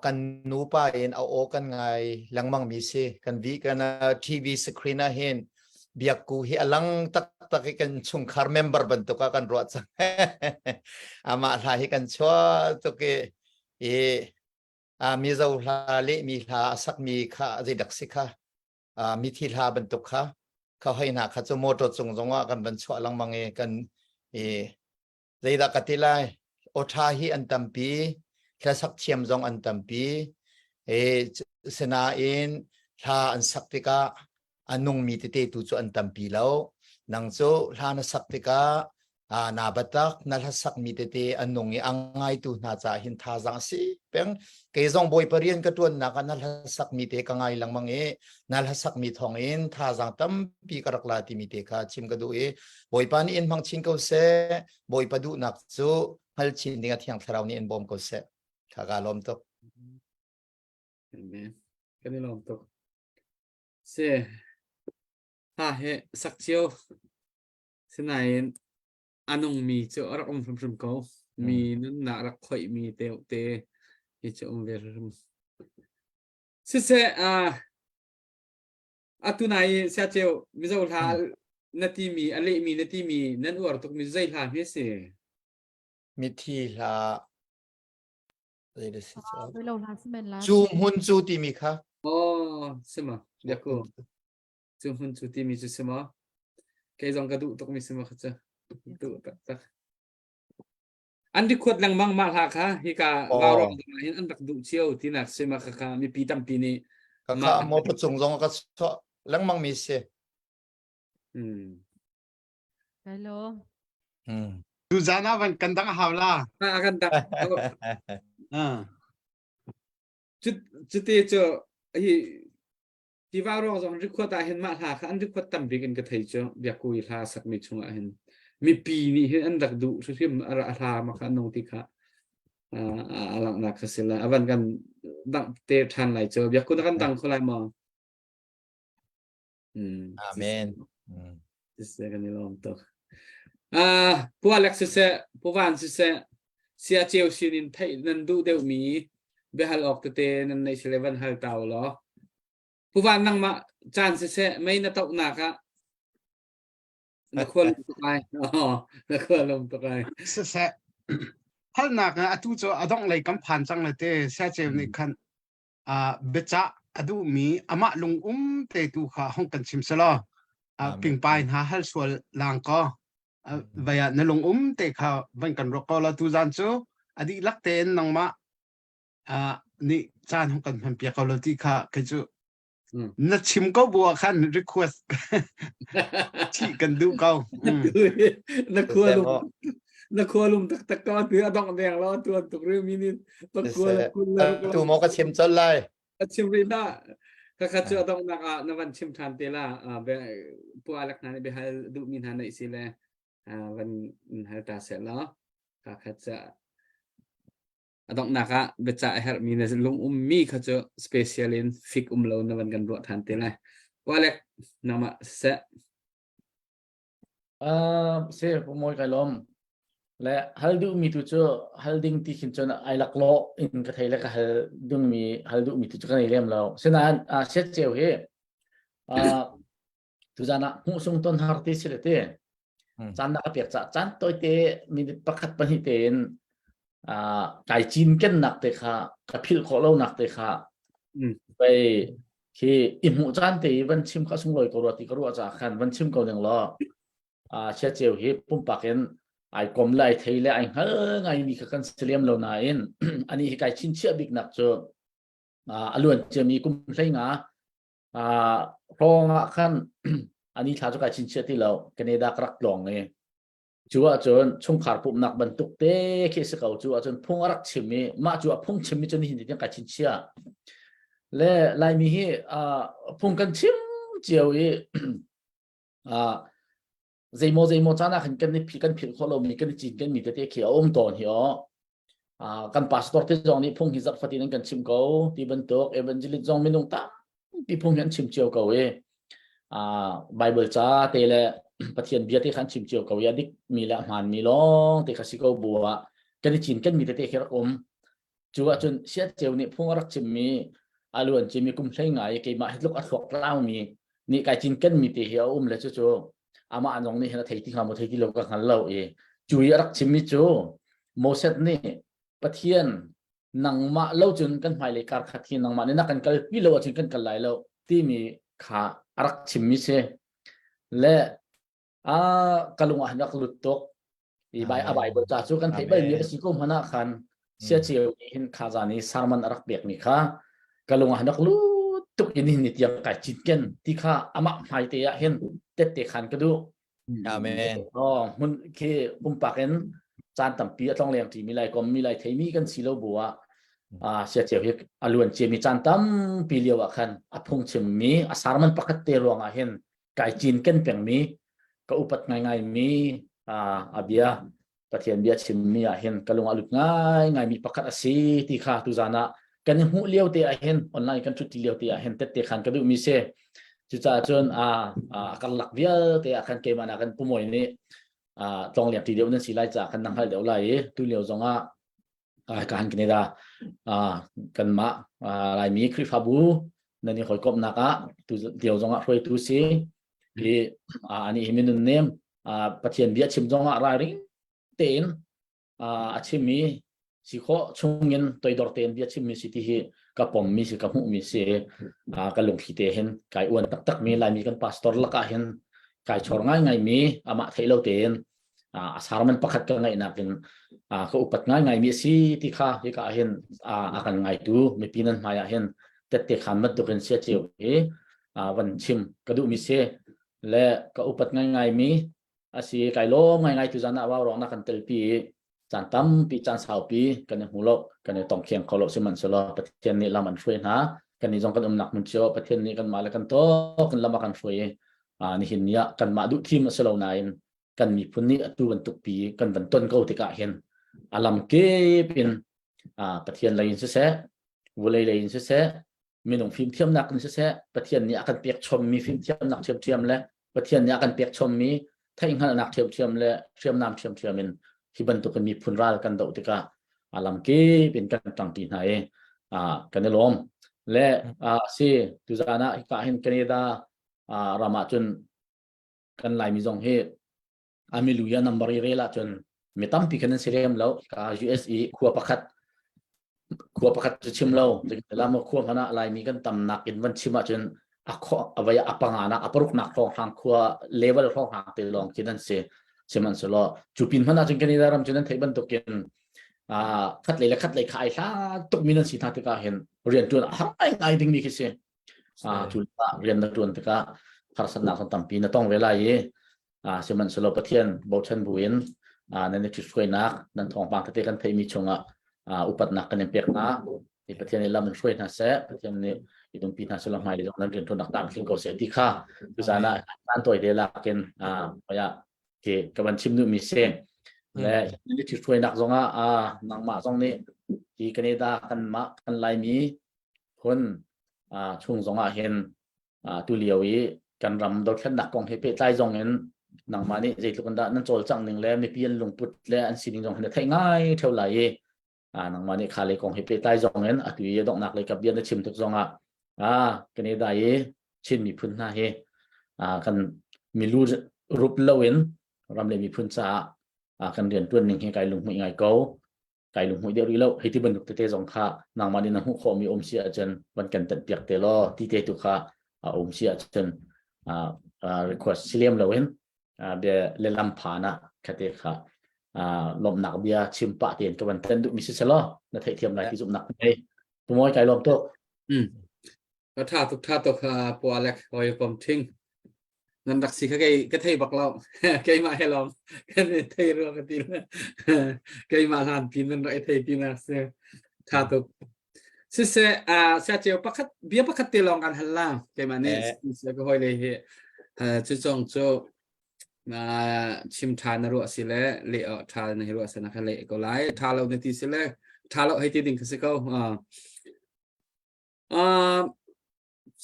Speaker 1: kan nu pa in o kan ngai langmang mi se kan vi kan TV screen a hen biaku hi alang tak kan chung khar member bantu ka kan ro chang ama la hi kan chwa to ke mi zo la le mi la sak mi kha je dak sikha mi thi la bantu khaเขาให้หนักเขาจะโมโตจงจงว่ากันบันชวลังมังเอกันเลยดักติไลโอทาฮีอันตัมปีแค่สักเชียมจงอันตัมปีสนาอินทาอันสักติกาอันนงมีติเตตุจอันตัมปีแล้วนังโจทานสักติกานาบัตักนัลสักมีติเตอันนงอังไงตุนาจาหินทาจังสีเป็นเกยจงบอยปรียนกระตวนนักนัลสักมีเตกังไงลังมังนัลสักมีทองอินทาจังตั้มปีกรักลาติมีเตกาชิมกระดูบอยปานีอินมังชิงเขาเสบอยปดูนักจูฮัลชินดิ้งที่ยังทราวนี้อินบอมเขาเสขากาลมตก
Speaker 2: amen kan ni lom tok se ha he sak cheu sinai anong mi chu arak from ko mi nan na rak khoi mi te hi chu ver se atunai sia cheu mi zo tha nati mi ale mi nati mi nan war tok mi zai tha me se
Speaker 1: มิธีลาเลยสิ
Speaker 3: với lâu là xem là
Speaker 1: จูมุนจูติมีค่ะ
Speaker 2: oh sema yaku chu hun chu ti mi chu sema ke jong ka du tok mi sema khacha du tak an di khot lang mang ma ha kha hi ka ga ro hin an dak du chiu ti nak sema kha mi pi tam pi ni
Speaker 1: ก็ข้าโมปจงจงก็ชอบลังมังมีเส
Speaker 3: cái lô
Speaker 4: Du zana van kandang hawla.
Speaker 2: akan tak chu te chu hi va ro jong ri khot a hin ma ha kha an ri khot tam bi kan ka thei chu bia ku hi tha sak mi chunga hin mi pi ni hin an dak du su sim ara tha ma kha no ti kha alang nak sila avan kan dang te than lai chu bia ku kan dang kholai ma
Speaker 1: อาเมน
Speaker 2: Sise kan ni lom tok pu Alex sise pu van sise sia cheu sinin thai nan du deu mi be hal ok te nan nei 11 hal taw lo pu van nang ma chan sise mai na tok na ka na khol tok ai na khol lom tok ai
Speaker 4: Se hal nak na atu cho adong lai kam phan chang la te sa che ni khan becha adu mi ama lung te tu kha hong kan sim sala ping pai ha hal sual lang ko vaya na lung te kha van kan ro ko la tu jan chu adi lak ten nang ma ni chan hong kan phan pia ko lo ti kha ke chu na chim ko bua khan request chi kan du ko
Speaker 2: na khol lum tak tak ko tu adong deng lo tu tok ri mi ni tok ko
Speaker 1: tuโมก็ชิมจนเลย
Speaker 2: chim ri na ka chu adong na ka na van chim than te la be pu alak na be hal du min han nei sile van hal ta se la ka cha adong na ka be cha her mi na lung mi kha chu special in fik lo na van kan ro than te la walek nama se
Speaker 6: se moi kai lom le hal du mi tu cho hal ding ti khin chon ai lak lo in ka thai la ka hal dung mi hal du mi tu ka nei lem lo se na set cheu he tu jana hu sung ton har ti se te chan na ka pek cha chan toi te mi pakhat pa hi ten kai chin ken nak te kha ka phil kho lo nak te khaไปที่อิมูจันตีวันชิมข้าสงลอยกรัวตีกรัวจากขันวันชิมเกาหลีล้อเชื่อเจียวฮิปุ่มปากเอ็นไอ้กลมไล่เทเลไอ้เฮ้ยไงมีกันเสลียมเหล่านั้นอันนี้ไก่ชินเชื่อบิ๊กนักเจออล้วนจะมีกุมใช่งาพองขันอันนี้ถ้าจะไก่ชินเชื่อที่เราแคนาดากรักลองเนี่ยจัวจนช่วงขาดปุ่มนักบรรทุกเตะเคสเก่าจัวจนพุ่งรักชิมีมาจัวพุ่งชิมีจนหินที่ไก่ชินเชื่อและลายมีพุ่งกันชิมเจียวใจโมจ้านะขันกันนี่ผิดกันผิดข้อเรามีกันจีนกันมีแต่เขียวตอนเหี่ยวกันพาสปอร์ตที่จองนี่พุ่งหิจักฟัตินั้นกันชิมเขาที่บรรทุกเอเวนจิลิจองไม่ลงตา ปีพงยันชิมเจียวเกาเอไบเบิลจ้าเตเลปะเทียนเบียที่ขันชิมเจียวเกาอยดิกมีละมันมีลองเตขัสิเกาบัวกันจีนกันมีแต่เตะเฮรอมจัวจนเสียเจียวนี่พงรักชิมมีอาลวนจิมีกุมใช้ไงเกี่ยมาให้ลูกอัดหลอกเล่ามีนี่กายจีนกันมีเตะเฮรอมเลยจู่ๆอามาอันนองนี่เห็นไทยที่เขามาไทยที่เราก็หันเล่าจุยรักชิมมิจูโมเสสนี่ปะเทียนนังมาเล่าจนกันหมายเลยการขัดที่นังมาเนี่ยนักกันกันวิโลจนกันกันไหลเล่าที่มีขารักชิมมิเชและกลุงอ่ะนักลุดตกอีใบอบายบทจ่าสู้กันไทยใบมีสิกุมหน้าคันเสียเจียวเห็นขาจานี้สารมันรักเบียกนี่ค่ะกลุงอ่ะนักลุดตกอินนิดยังไก่จิตกันที่ข้าอามาหมายเตียเห็นเต็ดขันกระดู
Speaker 1: อาเมน
Speaker 6: มันคือปุ่มปากเห็นจานต่ำปีต้องเลี้ยงที่มีไรก็มีไรเทมีกันสิโลบัวเสียเจียวอลวนเจมีจานต่ำปีเลียวคันอพงเชมีสารมันปกติรวงเห็นไก่จีนกันเปียงมีก็อุปัตง่ายมีอาเบียปะเทียนเบียชิมมีเห็นกลุงอลุกง่ายมีปกติสีที่ข้าตุจานะกันหูเลี้ยวเตะเห็นออนไลน์กันชุดที่เลี้ยวเตะเห็นเตะขันก็ดูมีเสจุดจนกันหลักเดียวเตะขันเกมันกันปุ่มวยนี่ตรงเลี้ยงทีเดียวนั่นสิไล่จากกันนั่งให้เดี๋ยวไล่ตุเลี้ยวจงการกันนี่ดากันมาลายมีคลิปฮับูนั่นนี่คอยกบนักตุเดียวจงรวยตุสีที่อันนี้มีนุ่นเนมปะเทียนเบียชิมจงอะไรริงเต็นชิมมีสิโคชงเงินตัวดอร์เต็นเบียชิมมีสิที่กับผมมีสิกับหูมีสิกันลงที่เตเห็นกายอ้วนตักมีลายมีกันพาสตอร์ละก็เห็นกายชอร์ง่ายมีมาเทเลเต็นสารมันประคัดกันไงนะเป็นก็อุปัตง่ายมีสิที่ข้าที่ก็เห็นอากันไงดูมีปีนั้นมาเห็นแต่เตะขันมันตัวเป็นเสียเจียววันชิมกระดูมีเสและก็อุปัตง่ายมีสิกายโลง่ายตุจานะว่าร้องนักกันเตลปีจานตั้มปีจานสาวปีกันในหูโลกกันในตองเคียงเขาโลกสิมันสโลประเทศนี้ละมันช่วยนะกันในจงกันหนักมันเชื่อประเทศนี้กันมาแล้วกันโตกันละมากันช่วยนี่เห็นเนี่ยกันมาดูทีมสโลนายกันมีพุ่นนี้ตัววันตุกปีกันวันต้นก็ติกาเห็นอารมณ์เก็เป็นประเทศอะไรยิ่งเสียวัวอะไรยิ่งเสียมีหนุ่มฟิล์มเทียมหนักยิ่งเสียประเทศนี้กันเปียกชมมีฟิล์มเทียมหนักเทียมและประเทศนี้กันเปียกชมมีถ้ายิ่งหนักเทียมและเทียมน้ำเทียมมันที่บรรทุกกันมีพุ่นรากันโดติกาอารมณ์เก็เป็นกันต่างที่ไหนกันในลมและสิตุจานะที่การเห็นกันนี่ดารามาจนกันหลายมีจงเหตุมีลุยนัมบารีเรล่าจนมีตั้มปีกันนั้นเสียมแล้วกับ USE ขัวประคัดจะชิมเราแต่ละมาขัวขณะหลายมีกันตำหนักอินวันชิมาจนอวัยอปังอานะอปรุกหนักรองทางขัวเลเวลรองทางเตลองที่นั่นเสียมันสโลจูปินขณะจนกันนี่ดารำจนนั้นไทยบรรทุกกันคัดเลยขายตุกมีนันสิทาติกาเห็นเรียนจนหายง่ายดิ่งมีคิดเสียจุลปะเรียนจนติกาภาษาหนักของตั้มปีนั่นต้องเวลาเสียมันสโลประเทศบอชันบุญนั่นนี่ช่วยนักนั่นทองบางประเทศกันไทยมีชงอุปนักกันยังเปียกนะที่ประเทศนี้เรามันช่วยนะเสียประเทศนี้อีตรงปีนั้นสโลหมายตรงนั้นเรียนทุนนักต่างสิ่งเก่าเสียที่ข้าคือสาระการตัวเดียร์ละกันพยาเกี่ยวกับวันชิมนุมีเสียงและนี่ช่วยนักจงนางมาจงนี้ที่แคนาดากันมากันไล่มีคนช่วงจงเห็นตุเลียวกันรำโดดขันนักกองเฮเปใต้จงเห็นนางมานี่ใจทุกคนได้นั่นโจลจังหนึ่งแล้วไม่เปลี่ยนลงปุดและอันสิ่งจงเห็นได้ง่ายเท่าไหร่นางมานี่ขาเลยกองเฮเปใต้จงเห็นตุยดอกนักเลยกับเบียนได้ชิมทุกจงแคนาดาชิมมีพื้นหน้ากันมีรูปเล่าเห็นรำเลยมีพื้นจ้ากันเรียนตัวหนึ่งให้ไกลลงไม่ง่ายเก่าไกลลงไม่เดียวดีแล้วให้ที่บรรทุกเตะจงข้านางมานี่นางหุคอมีอมเสียจนวันกันตัดเปียกเตลอที่เตะตุข้าอมเสียจนrequest เสียมเราเห็นเดี๋ยวเล่นลำพานะแค่เตะข้าลมหนักเบียชิมปะเตียนกับวันเต้นดุมิสิเซลล์นั่นเทียมไรที่จุ่มหนักไปตัวมวยไกลลมโต
Speaker 2: ก็ท่าตุกปัวเล็กคอยผมทิ้งนั่นดักสิเขาก็เทบักเราแกมาให้เรากันเทเรื่องกันทีละแกมาทานปีนั้นเราเทปีนั้นเสียท่าตุกสิเสียเจียวปักเบียปักตีลองกันฮัลล่าแกมาเนี่ยเสียก็คอยเลยจุดจงโจชิมทานนรัวสิเล่เลี้ยทานในรัวสนักเล่ก็ไล่ทานเราในที่สิเล่ทานเราให้ที่ดิ่งสิเขา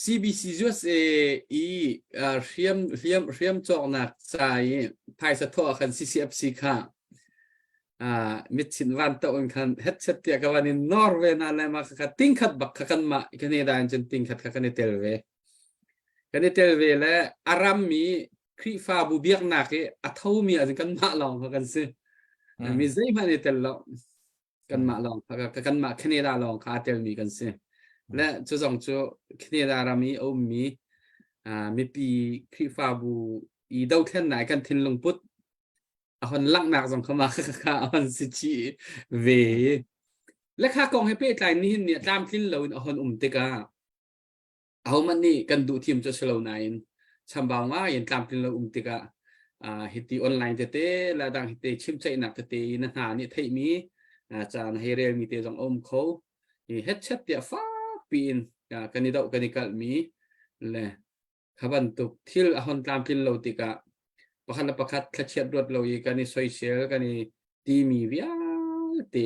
Speaker 2: CBC USA เรียมจอกหนักใจภายสะท้อคัน CCFC ค่ะมิดชินวันตะวันคันเฮ็ดเสตียกวันนี้นอร์เวย์นั่นแหละมาคันติ้งขัดบักคันมาคันนี้ได้จนติ้งขัดคันนี้เทลเวและอารามมีครีฟาบูเบียกนักอัทาวมีอันกันมาลองกันซิมีใจมันเทลแล้วกันมาลองกันมาคันนี้ได้ลองคาเทลมีกันซิและจุดสองจุดคันนี้ได้รามีเอามีปีครีฟาบูอีดาวเทนไหนกันทิ้งลงพุทอันลักหนักสองขมาค่ะอันสิชีเวและค่ากองให้เป้ไกลนี่เนี่ยตามทิ้งเราอันติกาเอามันนี่กันดูทีมจะเฉลวนายชำบางว่าอย่างตามทิ้งเราติกาฮิตตี้ออนไลน์เตะและดังฮิตตี้ชิมใจหนักเตะนั่นหานี่ไทยมีจานให้เรียนมีเตะสองเขาเฮ็ดเช็ดเดียฟ้าปีนกันนี่ดอกกันนี่กัลมีและขบันตุกที่อันตามทิ้งเราติกาประคัดขจัดรถเราอีกันนี่โซเชียลกันนี่ทีมีวิอาเต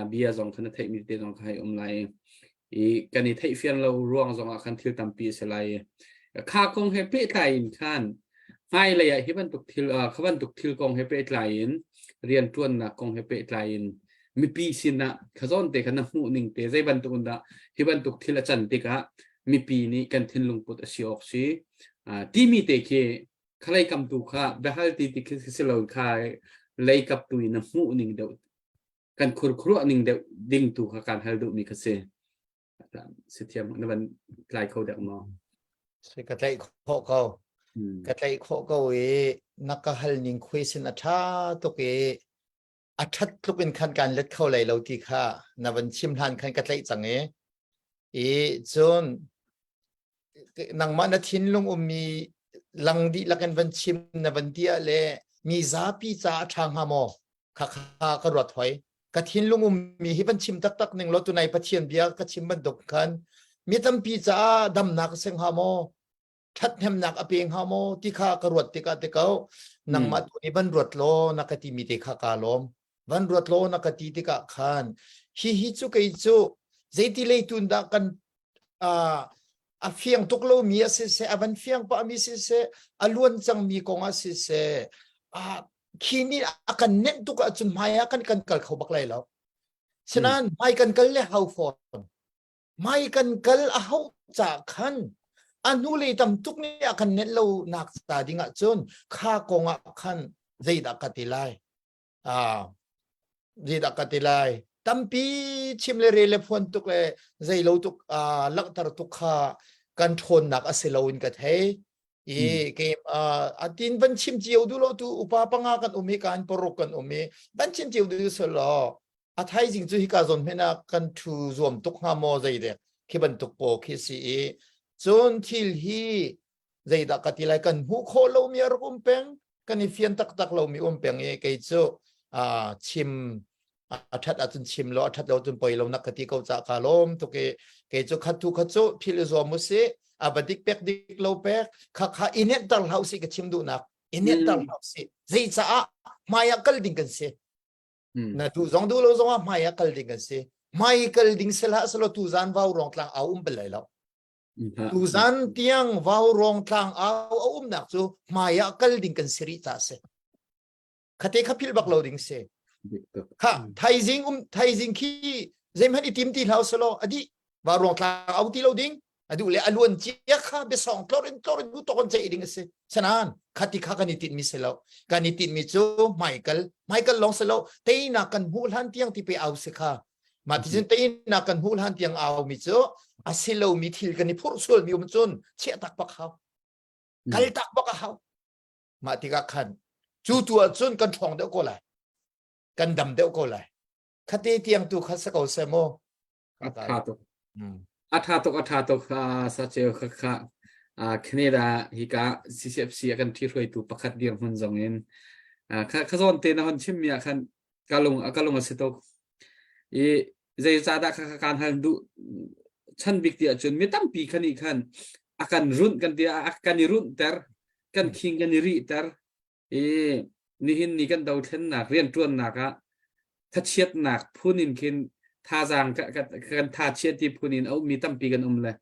Speaker 2: เบียร์สองคันไทยมีเตสองคันออนไลน์อีกันนี่ไทยเฟียนเราร่วงสองคันทิลตัมปีเสลายค่ากองให้เป้ไทยขันไม่เลยฮิบันตุกทิลขบันตุกทิลกองให้เป้ไทยเรียนทวนนะกองให้เป้ไทยมีปีสินะขจรเตกันน้ำหูนิ่งเตใจบันตุนดาฮิบันตุกทิลจันติกะมีปีนี้กันทิลลงปุตสิออกสิทีมีเตเคใครกำตูข้าเบลตีติคิสเลวข้าเลยกับตัวน้ำมูนิ่งเดียวกันครัวนิ่งเดียวดิ่งตูข้าการฮัลดูมีกษเสียมนั่นเป็นลายเขาเด็กมอ
Speaker 1: สิกระไลโคเกากระไลโคเกานักฮัลนิ่งคุยสินอัฐาตุกอัฐทุกเป็นขั้นการเล็ดเข้าไหลเราที่ข้านับเป็นชิมทานขั้นกระไลจังจนนังมันทิ้นลงมีลังดีลักันวันชิมนวันเดียเลมีซาปีจ่าทางฮามอข้ากระรวดถอยกระทินลุงมีฮิบันชิมตักหนึ่งรถตัวในพัชเชียนเบียกระชิมบันดกกันมีตั้มปีจ่าดำหนักเสียงฮามอทัดแหมหนักอเปียงฮามอที่ข้ากระรวดติกาติเกานังมาตัวนี้บันรวดโลนักติมีติข้ากาลมบันรวดโลนักติติกาขันฮิจูไกจูเจติเลยตุนดักกันเฟียงตุกโลมีอาศัยบันเฟียงปะมีอาศัยล้วนจังมีกองอาศัยคีนี่อากันเน้นตุกจุนหมายกันกัลเขาบักไลแล้วฉะนั้นไม่กันกัลเล่ฮาวฟอนไม่กันกัลฮาวจากขันนูเลยทำทุกนี้อากันเน้นเราหนักตาดิ่งจนข้ากองอาขันใจดักกติไลใจดักกติไลตั้มปีชิมเลเรเลฟอนตุกเลยใจเราตุกลักตระตุกข้ากันทนหนักอาศัยเราอินกัดเฮเกมตินบันชิมเจียวดูโลตูอุปาปังอากันการปรกันบันชิมเจียวดูสลอไทยจริงจุฮิกาจนเห็นกันทูรวมตุกฮามอใจเด็กคิบันตุกโปคิสีจนทิลฮีใจดักกติไลกันหูโคเรามีอารมณ์เป็งกันอีเฟียนตักเรามีเป็งเกยโจชิมทัดจุนชิมเราทัดเราจุนปล่อยเรานักกติเขาจะคาลมตุกเกยโจขัดทุขัดโจทิลซอมุสีบัดดิกเป็กดิกโลเป็กข้าอินเนตตัลเฮาสิกชิมดูนักอินเนตตัลเฮาสิใจจะมายากลดิ่งกันสินะทูจงดูโลจงมายากลดิ่งกันสิมายากลดิ่งเสละสโลทูจานวาวรองทางเอาเปล่าแล้วทูจานเตียงวาวรองทางเอานักจูมายากลดิ่งกันสิริตาเสขัดเอกขับพิลบักโลดิ่งเสข้าไทยจิงคีเจมันอิติมตีเฮาสโลอดีวาวรองทางเอาตีโลดิ่งดูเลยล้วนเจียข้าเบสองคลอรินดูตอนใจดิ่งเสฉะนั้นขัดที่ข้ากันนิติมิเสลากันนิติมิจูไมเคิลลองเสลาเตยนักกันหูหันเตียงที่ไปเอาสิข้ามาที่เตยนักกันหูหันเตียงเอามิจูอาศัยเรามีทิลกันนี่พูดส่วนมีอุมจุนเชี่ยตักปักเขากัลตักปักเขามาที่กัขันจู่ตัวจุนกันทองเดียวก็เลยกันดำเดียวก็เลยขัดเตียงตัวขัดสกาวเสมอ
Speaker 2: อัฐาตุกสัจเจค่ะแคนาดาฮิกา CCFC กันที่รวยตัวประคัดเดียงมันจงเงินข้าจอนเตนะฮันชิมมีคันกาลงอาศัยตุกใจจะได้การฮันดูฉันบิกเดียจนไม่ตั้งปีคันอีกคันอาการรุ่นกันเดียอาการรุ่นแต่กันคิงกันรีแต่นี่หินนี่กันดาวเทนหนักเรียนตัวหนักถ้าเชียดหนักผู้นินคิน ท่าจางกันท่าเชียที่พูนินเอามีตั้มปีกันเลย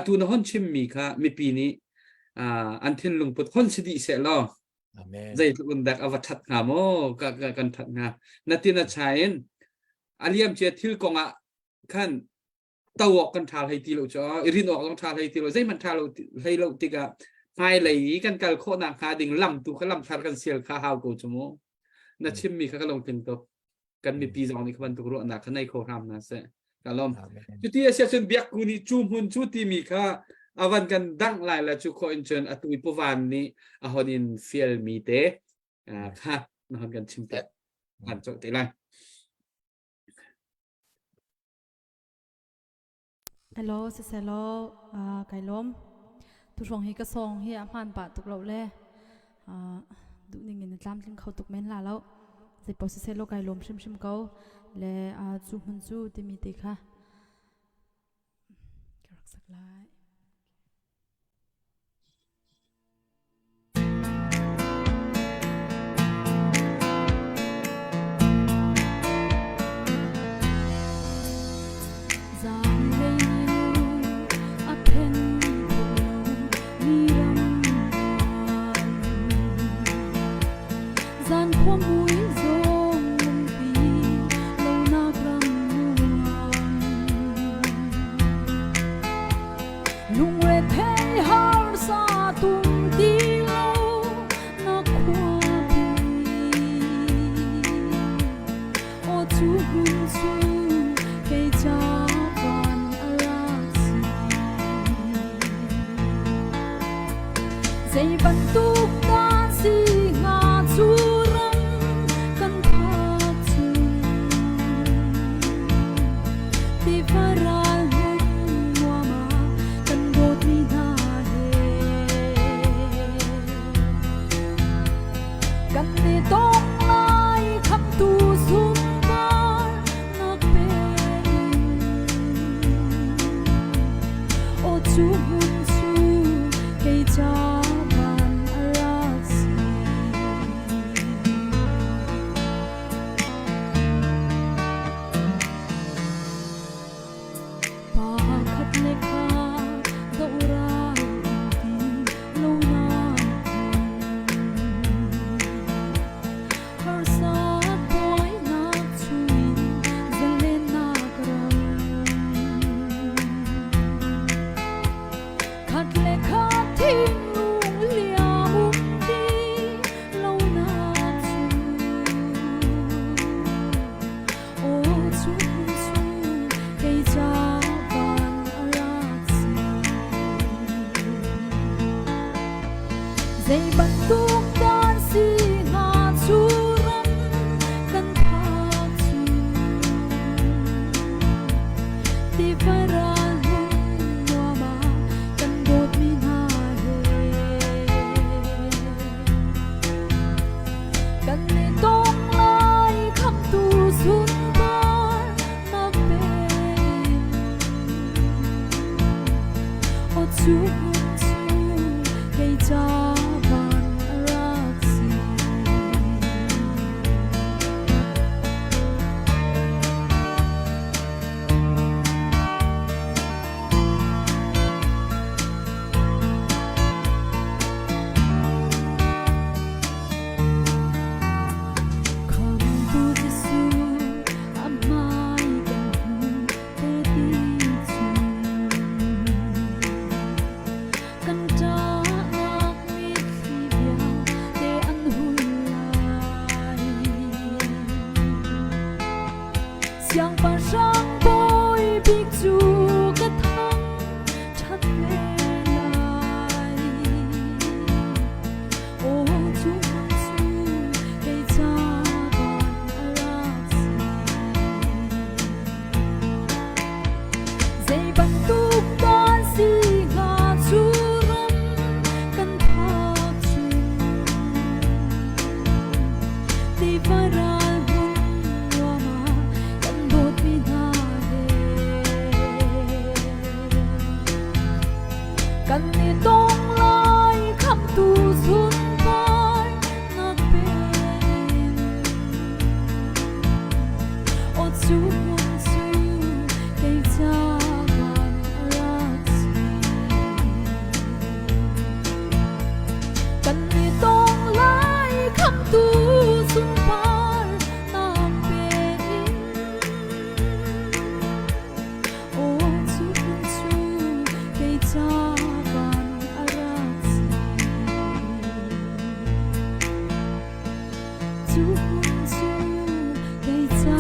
Speaker 2: ตูนห้องชิมมีค่ะมีปีนี้อันที่ลุงพุทธห้องสิดีเสร็จแล้ว
Speaker 1: อาเมน
Speaker 2: ใจอุ่นดักอวทัดงามโอ้กันทัดงามนาทีน่าใช้อาเลียมเจทิลกงขั้นตะวอกกันทาให้ทีเราจ้าอิรินออกต้องทาให้ทีเราใจมันทาเราให้เราติกะภายไหลกันกันโคนาคาดิ่งลำตุขลำทากันเสียลข้าหาวกูจมูกนาชิมมีข้าลงเป็นตัวกันมีปีสองนี่ขบันตุกรุนักในโครามนะเสะกันลม
Speaker 1: อาเมน
Speaker 2: จุดที่เสียชนเบียกกูนี่จูมุนจุดที่มีข้าอาวันกันดังหลายละจุโคอินเชนอตุยปวันนี้อาฮอดินเฟียลมีเตค่ะนอนกันชิมเตะอ่านจบตีไร
Speaker 3: Hello เสร็จแล้วไก่ล้มทุกช่วงฮีก็ส่งฮีผ่านปะตุกเราเลยดูนี่เงินจำถึงเขาตุกเม้นละแล้วสิปอเสร็จแล้วไก่ล้มชิมเขาและจูมันจูที่มีติค่ะกรักสักลาย
Speaker 7: gian khoa mũi rôm tì lâu na gram lung re thế har sa tung ti lâu na khoa tì ô chú hun su cây cha van arasi dây bắn tuk ta si nga chu dây bắt tuk dan si nga churam kan phak chu ti varan hun wama kan dot mi na he kan ne tong lai kham tu sun bar nak pe o chu hun chu cây cha van ra zu hun zu dei cha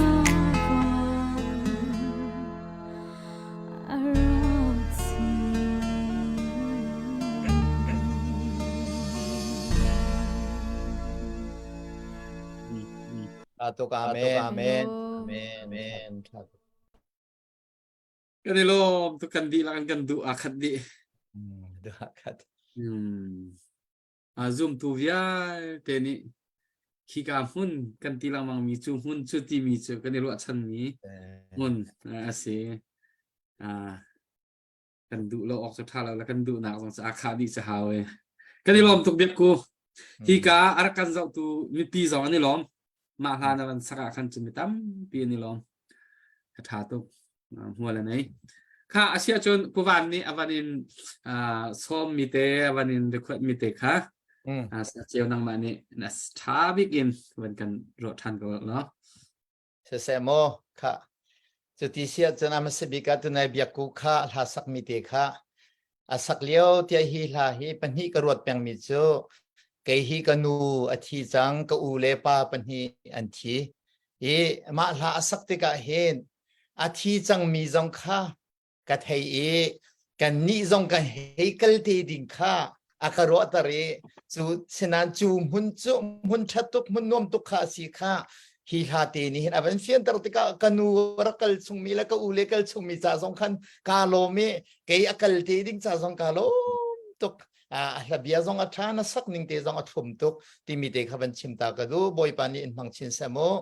Speaker 1: Atuk amen amen amen ครับ
Speaker 2: ก็ในโลกทุกกันดีละกันดูอาคัดดี
Speaker 1: doa kat
Speaker 2: zoom tu via teni kika hun kan tilang mang mi chu hun chu ti mi chu kan ro chan mi mun ase kan du lo ok sa thala la kan du na song sa akha di sa hawe kan lom tuk bet ku hika arakan zau tu mi pi zau ani lom ma ha na ban saka kan chu mi tam pi ni lom ka tha tu huwa la neiค่ะอาเซียจนผู้วันนี้อวันนินส้มมีเตอวันนินเรคคอร์ดมีเตค่ะเจียวนังมานี่นะสตาร์บิกินวันกันรถทันก็เนาะ
Speaker 1: เสโมค่ะจุดที่เสียจนอามาสบิกาตุนายเบียกุค่ะลาสักมีเตค่ะอาสักเลี้ยวเตียฮีลาฮีปัญหีกรวดเปียงมิโจเกฮีกนูอธิจังกอูเลปาปัญหีอันทีมาลาสักติกาเห็นอธิจังมีจงค่ะกัดเฮกันนี่จงกันเฮกัลตีดิงค่ะอากรวตรีจูฉะนั้นจูมุนจูมุนชัดตุกมุนนวมตุกขาสีค่ะฮีฮาตีนี่เห็นอันเฟียนตรติกากันูรักกัลซุงมีแล้วก็อูเลกัลซุงมีจ่าสงคันกาโลเมเกยอักลตีดิงจ่าสงกาโลตุกระเบียจงอัฐานะสักหนึ่งเตจงอัฐมตุกที่มีเตขับันชิมตากระดูบอยปานีอินมังชินเสมอ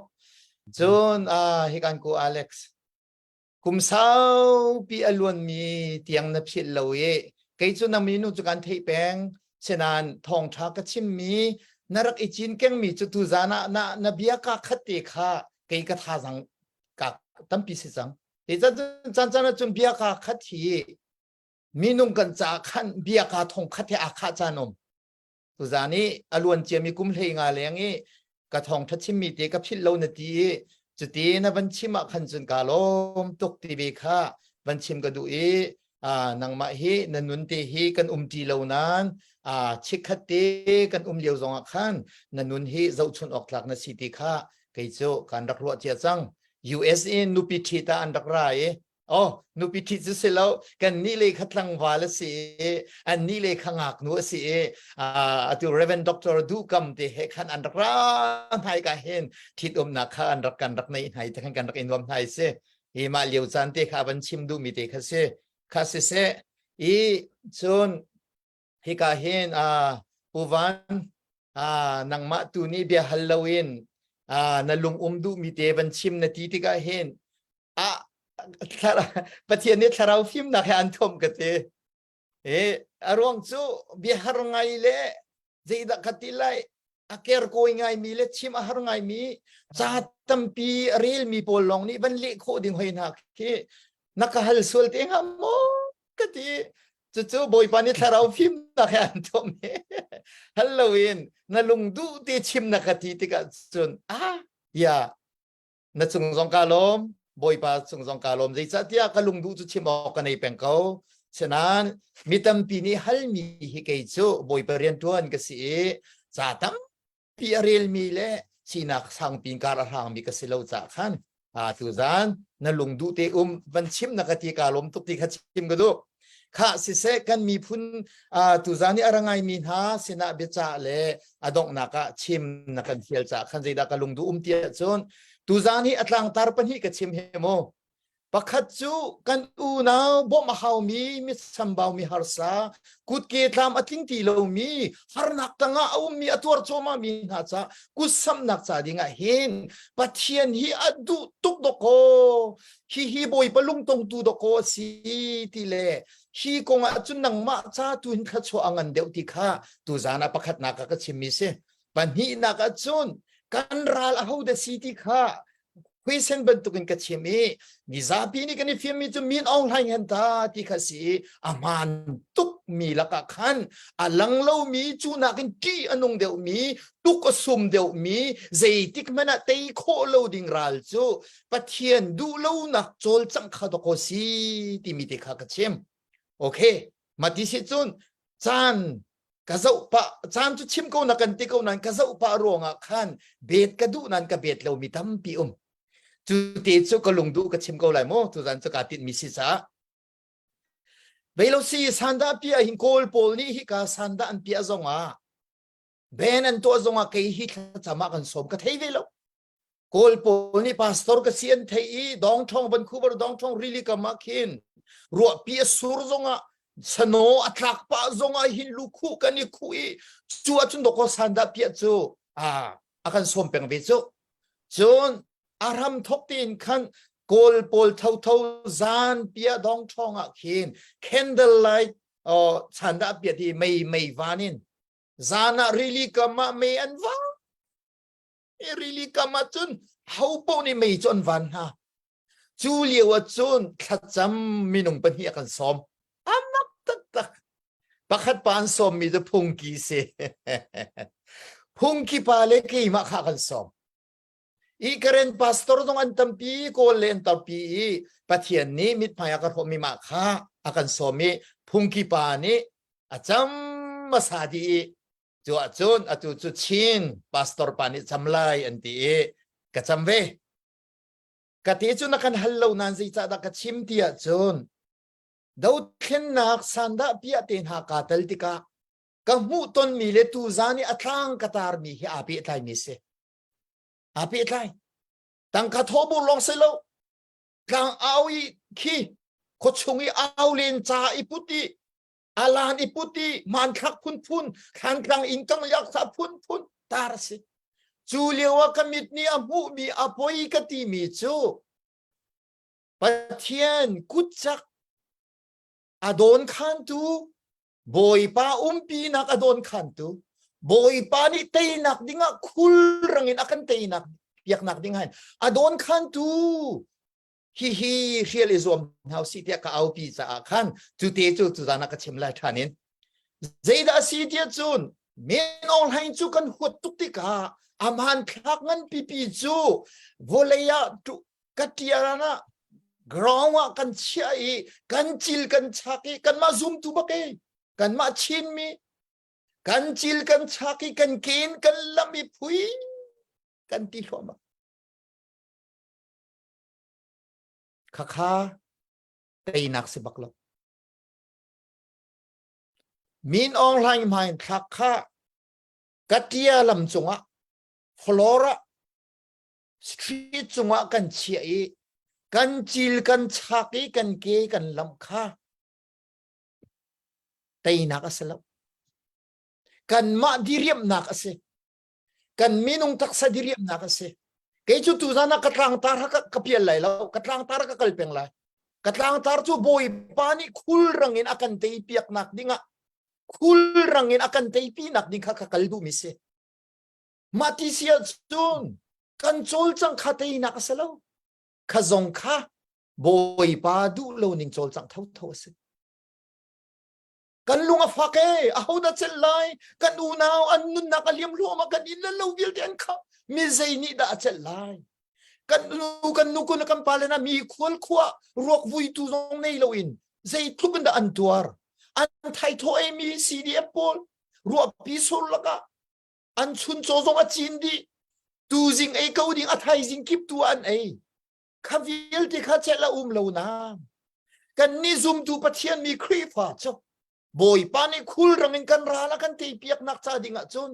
Speaker 1: จนฮิกันกูอเล็กซ์คุมเศร้าปีอลวนมีเตียงนับชิดเลวเกยจุนนามีนุจุกันเทแปงเช่นนั้นทองทากชิมมีนรักอิจินเก่งมีจุตุจานะเบียกาขัดเตค่ะเกยกระทาสังกักตั้มปีสิสังเดี๋ยวจันจุนเบียกาขัดที่มีนุ่งกันจากขันเบียกาทองขัดที่อาคาจานมตุจานี้อลวนเจียมีกุมเลยงาเลี้ยงนี้กระทองทัดชิมมีเตกับชิดเลวนาทีจุดที่นะบัญชีมาขันจุนกาลมตกตีเบค่ะบัญชีมกระดูนังมาฮีนันนุนเตฮีกันตีเหล่านั้นชิคัดเตกันเลียวจงอักขันนันนุนฮีเจ้าชนออกหลักนัสิติค่ะเกยโจการรักรัวเจียจัง USA นุปิธิตาอันรักไรนุปิธิจุดเสแล้วกันนี่เลยขัดลังวาลสิอันนี้เลยขังอักนัวสิตัวเรเวนด็อกเตอร์ดูกัมเตะขันอันรักให้กันเห็นทิดนักขันรักกันรักในให้ทั้งกันรักอินวมไทยเสมาเลียวจันเตะขับันชิมดูมีเตะเสข้าเสจนฮิกาเห็นปูวันนังมาตูนี่เบียฮัลโลวีนนั่นลุงดูมีเตะบันชิมนาทีที่กาเห็นประเทศนี้ถ้าเราฟิล์มนักอันทมกันเตอารมณ์จู่เบียหารไงเล่ใจดักขัดไล่อาเกอร์โกยไงมีเล่ชิมหารไงมีจัดตั้มปีเรียลมีโปลองนี่บันเล่โคดิ้งหอยนักที่นักฮัลสุลเตงฮามอกันที่จู่บอยปานี่ถ้าเราฟิล์มนักอันทมฮัลโลวีนนั่นลุงดูเตชิมนักที่ที่กันจนอย่านั่นจงสงกาลมบอยปาส่งสงกาลมใจจัดที่อาลุงดูจุดชิมออกกันในเป็นเขาฉะนั้นมิตัมปีนี้ฮัลมีฮิเกจูบอยปาเรียนตัวนั้นก็สิจัดตั้มปีเรียลมีเล่สินักสังปิงการะหังมีก็สิเลวจากขันตุจานนั่นลุงดูเตบันชิมนักที่กาลมตุกที่ขัดชิมก็ดูข้าสิเสกันมีพุนตุจานี่อะไรไงมีหาสินะเบจ่าเล่ดงนักชิมนักเที่ยวจากขันใจดักลุงดูเตียจนตุจานี่อัตลังตารปันฮีกับชิมเฮโมปักขัดจูกันอูนาวบ่มาหาวมีสัมบาวมีฮาร์ซากุดเกตามอัติงตีโลมีฮาร์นักตั้งเอามีอัตวรโจมามีนาซากุสัมนักซาดิงะเห็นปัทเทียนฮีอดูตุกดโกฮีบอยปลุงตงตูดโกสีติเลฮีกงอาจุนนังมาซาตุนขัดชัวอันเดียวติค่ะตุจานะปักขัดนักกับชิมมิเซปันฮีนักจุนกันรัลเอาเดสิติค่ะคุยเส้นบรรทุกินกับชิมีมิซาปีนี่กันฟิล์มมีจุมีนออนไลน์เห็นตาที่ข้าสิอามันตุกมีลักขันลังเล่ามีจูนักที่อันนงเดียวมีตุกสุ่มเดียวมีใจติกมันเตยโคโลดิ้งรัลจูปะเทียนดูเล่านักโจลจังขัดโกสีที่มีที่ข้ากับชิมโอเคมาที่สิจุนจัน กะเจ้าปะจานจุชิมกูนักันติกูนันกะเจ้าปะรวงอ่ะขันเบ็ดกระดูนันกะเบ็ดเรามีตั้มปีจุดจุกะลุงดูกะชิมกูไหลโมตุจันจุกาติดมิสิสาเบลซีสันดาปีหินโคลโพลนี่ฮิกาสันดาอันปีอาจงอ่ะเบนันตัวจงอ่ะเคยฮิตจะมากันสมกะเทยเวลโคลโพลนี่พาสตอร์กะเซียนเทยดองทองบันคูบร์ดองทองริลิกะมาคินรัวปีสุรจงอ่ะสโนอัตลักปะจงอ่ะหินลูกคู่กันนี่คุยจัวจุนดอกสันดาปีจูอากันสมเป็นเวจูจนอารามทบตีนขันโกลโพลเท่าจานเปียดองทองอ่ะคิน candlelight สันดาเปียที่ไม่วานินจานะริลิกามาไม่อันวาริลิกามาจนเขาปนี่ไม่จนวันฮะจูเลียวจนขัดจำมินุงเป็นเฮียกันสมอามักตักปักขัดปานสมมีแต่พุงกีเสพุงกีปาเล็กมาขากันสมอีกเรนพาสตอร์ตรงอันตัมปีโกเลนตัมปีปัทยานี้มิดพายากรมีมาขาอากันสมีพุงกีปานี้อาจำมาสาดีจัวจุนอาจุชินพาสตอร์ปานี้จำไลอันตีกะจำเวกะตีจุนนักันฮัลโหลนันซิจัดกะชิมตีจุนดาวเข็นนักสันดาปียตินหากาตัลติกากะมูตนมีเลตูซานีอัตลังกตาร์มีฮิอาปีไทยมิเซอาปีไทยตั้งกะทบุลองเซโลกางเอาอีคีโคชงอีเอาเลนจาอีพุติอาลานอีพุติมันคักพุนขันกลางอิงกังยักษ์พุนตาร์สิจูเลียวกมิดนี่อมูมีอภัยกติมีจูปะเทียนกุจักอดอนขันตูบอยป้าปีนักอดอนขันตูบอยป้านี่เตยนักดิ้งคุลรังอินอากันเตยนักเปียกนักดิ้งหันอดอนขันตูฮิเรียลิซอมเฮาสิเตียกเอาปีจะอาคันจุเตจูจุดานักชิมไลทานินเจดาสิเตียจุนเมนออนไลน์จูกันหัวตุกติกาอามันพักงันปีจูวอลเลยตุกัตยานะกราวกันเชียกันจิลกันชักกันมาซุมตุบักกันมาชินมีกันจิลกันชักกันเกนกันลำมีพุยกันตีหัวมาข้าเตยนักสิบักลบมินออนไลน์มาข้ากัตยาลำจงะฟลอระสตรีทจงะกันเชียกันจิลกันชักกันเกกันลำข้าเตยนักสิลบกันมาดิเรียมนักสิกันมินุงตักสะดิเรียมนักสิเกจุตุจานะกตรังตาร์กเปียลไหลแล้วกตรังตาร์กลเปงไหลกตรังตาร์จูบอยปานี่คุลรังอินอากันเตยเปียกนักดิ้งคุลรังอินอากันเตยปีนักดิ้งข้ากลดูมิเซมาติเสียจุนกันโจลจังข้าเตยนักสลาวข้าจงข้าบอยปาดูโลนิงโจลจังเท่าสิกันลุงฟักเอาดัชไลกันอูนาวอันนุนนักเลี้ยมลัวมากันอินละลูวิลเดียนข้ามิเซนี่ดัชไลกันนูกุนกันพาเลนะมีขวลขวะรวกวุยตุจงในโลอินเซทุกันดาอันตัวร์อันไทยโตเอมีซีดีเอปอลรวกพิสูลละกะอันชุนโจจงอจินดีตูจิงเกาดิงอัไทยจิงกิบตัวอันข้าวิลที่ข้าเจละเลวนากันนี่ซุมตูปะเทียนมีครีฟาจบอยปานี่คุลรังอินกันราละกันตีเปียกนักซาดิงจุน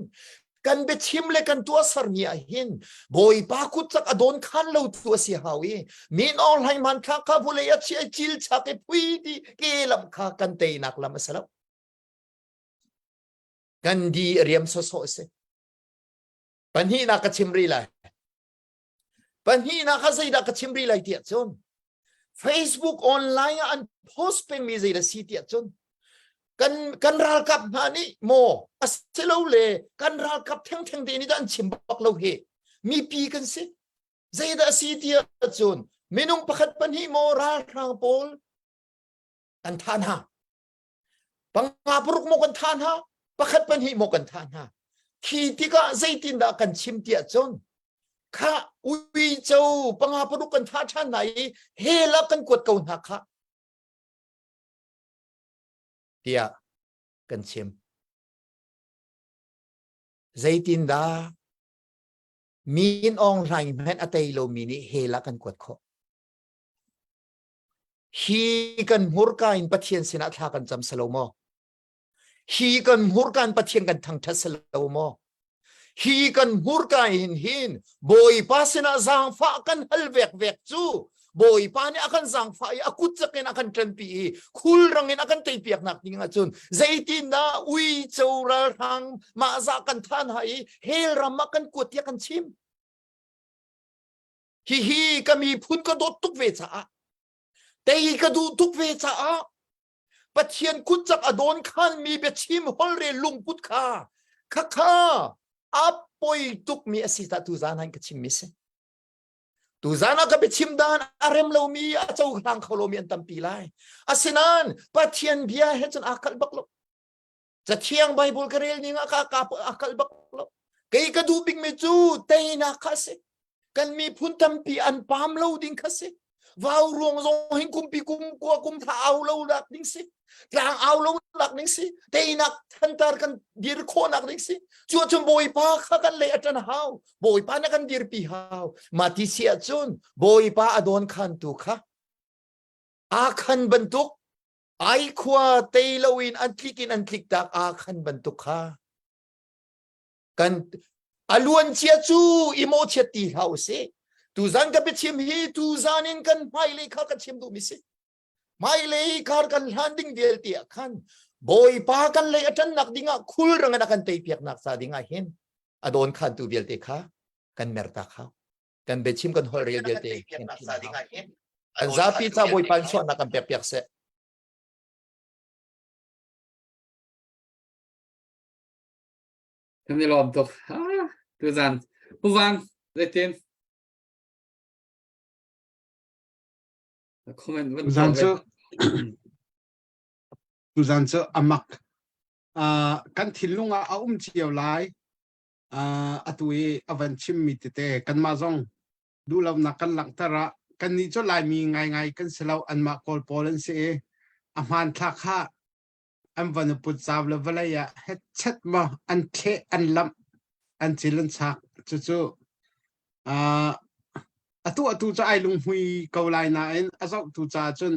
Speaker 1: กันเบชิมเลกันตัวสารมีหินบอยปาคุจักอดอนขันเลวตัวเสียหาวีมีนออนไลน์มันทักข้าบุเลยเชียจิลชักพุยดีเกลำข้ากันเตยนักลำสลับกันดีเรียมโซโซเซปัญหานักชิมรีไลปัญหานักใจนักชิมรีไลที่จุน Facebook ออนไลน์อันโพสต์เป็นมีใจละสิที่จุนกันรักกับฮานี่โมอัสเซลเลกันรักกับทั้งเดนิดันชิมบักเลวเฮมีปีกันสิใจละสิที่จุนมินุงประคัดปัญหาโมราทางโพลกันทานฮะปังอาปรุกโมกันทานฮะประคัดปัญหาโมกันทานฮะขีติกาใจตินดากันชิมที่จุนข้าอุยเจ้าปังอาปรุกกันท่าชาไหนเฮลักกันกวดเกาหนักข้าเดียกันชิม zaitin da min ong rai men atei lo mini hela kan kwat kho hi kan murka in pathian sina thla kan cham salomo hi kan murka in pathian kan thang tha salomo hi kan murka in hin boy pasina zang fa kan halvek vek chu boy pa ni akan zang fa akut chakin akan trampi khul rangin akan teipiak nak ninga chun zaitin na ui chora rang ma za kan than hai hel ram kan kutia kan chim hi kami phun ka dot tuk ve cha tei ka du tuk ve cha pathian kut chak adon khan mi be chim hol re lung put kha kha apoi tuk mi asita tu zanan ka chim mi se tu zana ka be chim dan arem lo mi a chau khang kholo mi an tam pi lai asinan pathian bia he chan akal baklo cha thiang bible karel ninga ka akal baklo kei ka du big me chu tei na khase kan mi phun tam pi an pam lo ding khase vào ruộng rồi hình cung pi cung qua cung thảo lâu lạc đinh si lang ao lâu lạc đinh si tây nặc thân tar kan dir kho nặc đinh si chua chum boy pa kha kan le atan hao boy pa na kan dir pi hao ma ti sia chun boy pa adon khan tu kha a khan bentuk ai khwa tei lowin an klik tak a khan bentuk kha kan aluan chia chu imo chia ti hao se tu zan ka bichim hi tu zanin kan mai le kha ka chim du mi se mai le kar kan landing del ti khan boy pa kan le atan nak dinga khul rang na kan tei piak nak sa dinga hin adon khan tu bel te kha kan merta kha kan bichim kan hol rel del te hin sa dinga hin an za pi cha boy pan so na kan pek piak se
Speaker 2: Kami lom tok tu zan puwan zaitin comment vẫn
Speaker 4: tu zan chu amak kan thilunga a chiao lai atui avan chim mi te kan ma zong du law na kan lak tara kan ni cho lai mi ngai kan selau an ma kol polen se a man thak kha am van put chaw la valaya het chat ma an the an lam an chilan chak chu atu cha ai lung hui ko lai na en azok tu cha chun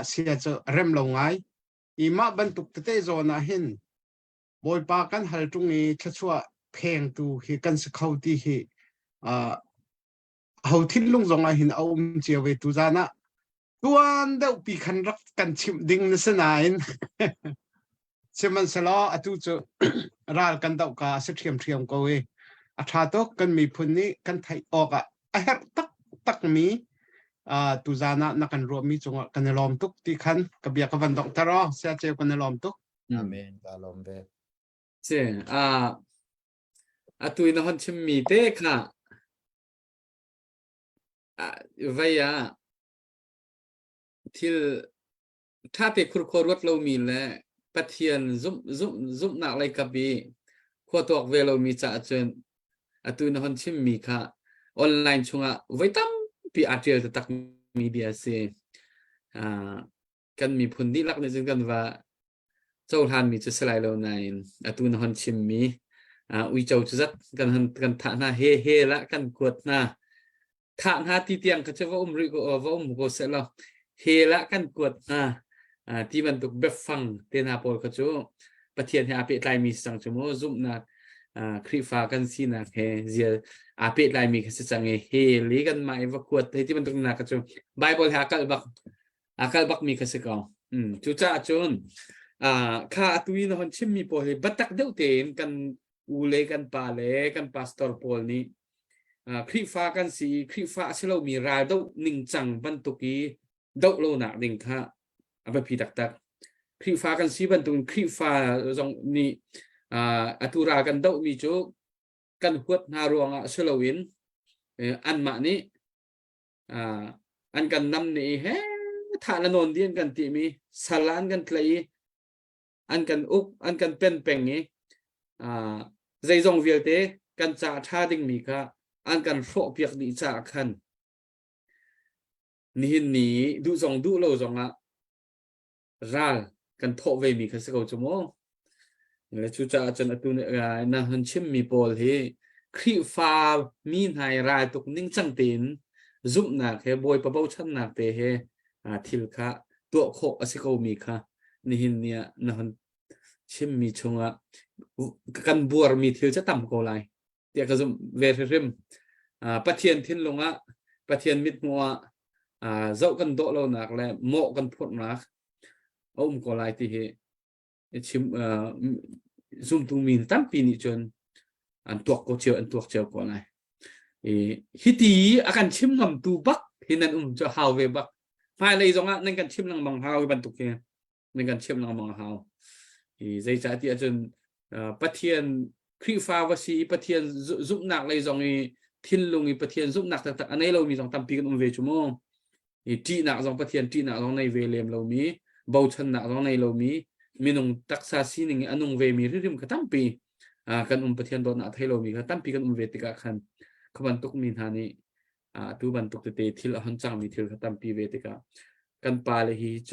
Speaker 4: sia chu rem lo ngai i ma ban tuk te zo na hin boy pa kan hal tung ni thachua pheng tu hi kan se khau ti hi hau thin lung zong a hin aum che we tu za na tuan de pi khan rak kan chim ding na sa nain seman sala atu chu ral kan dau ka se thiam ko we a tha to kan mi phun ni kan thai oka a her tak mi tu zana na kan ro mi chunga kan lom tuk ti khan ka bia ka van doctor se che kan lom tuk
Speaker 1: amen ka lom ve
Speaker 2: se atui na hon chim mi te kha vaya thil tha pe khur khorot lo mi le pathian zum na lai ka bi kho tok ve lo mi cha chen atui na hon chim mi kha online chunga vaitam pi atrial tak media se kan mi phun di lak ne jeng kan wa chau han mi che selai lo nain atu na hon chim mi ui chau chu zat kan tha na he la kan kuat na tha na ti tiang ka che wa ri ko wa ko se lo he la kan kuat na ti ban tuk be phang te na pol ka chu pathian ha pe tlai mi sang chu mo zum na khri fa kan si na he zia ape lai mi kha chang he le kan mai wa kuat te ti ban tuk na ka chu bible ha akal bak mi kha se ka chu cha chun kha atui na hon chim mi po he batak deu ten kan ule kan pa le kan pastor pol ni khri fa kan si khri fa selo mi ra do ning chang ban tuki do lo na ding kha apa pi tak khri fa kan si ban tung khri fa jong ni atura kan do mi chu kan huat na ruanga selowin an ma ni an kan nam ni he tha na non dien kan ti mi salan kan tlai an kan uk an kan pen peng ni zai zong vial te kan cha tha ding mi kha an kan ro piak ni cha khan ni hin ni du zong du lo zong a ral kan tho ve mi kha se ko chumo และชุจาจนอตุนนะฮันชิมมีโพลที่ครีฟ้ามีนายรายตุกนิ่งจังตินซุปหนักเฮบอยปะเบาชันหนักเตเฮทิลค่ะตัวโคอสิโกมีค่ะนี่หินเนี่ยนะฮันชิมมีชงะกันบัวมีทิลจะต่ำกว่าไรเดี๋ยวก็จะเวรริมปะเทียนทิ้นลงอะปะเทียนมิดมัวเจ้ากันโตเราหนักและโมกันพดหนักกว่าไรที่เฮชิมซุ่มตุงมีนตั้มปีนี้จนอันตัวก็เชียวอันตัวเชียวกว่าไรฮิตีอาการชิมงำตูบักหินันจะฮาวเวบักภายในตรงนั้นนั่นกันชิมนังบังฮาวบรรทุกเนี่ยนั่นกันชิมนังบังฮาวใจจ่าที่จนปะเทียนครีฟ้าวสีปะเทียนซุปหนักเลยตรงนี้ทิ้นลงปะเทียนซุปหนักแต่อันนี้เรามีตรงตั้มปีกันเวชั่วโมงจีหนักตรงปะเทียนจีหนักตรงในเวเลมเรามีเบาชันหนักตรงในเรามีนงตักษาสีนึงอันนงเวมีริมกันตั้มปีกันปะเทียนโดนหนักให้เรามีกันตั้มปีกันเวติกาคันขบันตุกมีทานีตูบันตุกเตทิลหันจังมีทิลกันตั้มปีเวติกากันปาเลยฮิโจ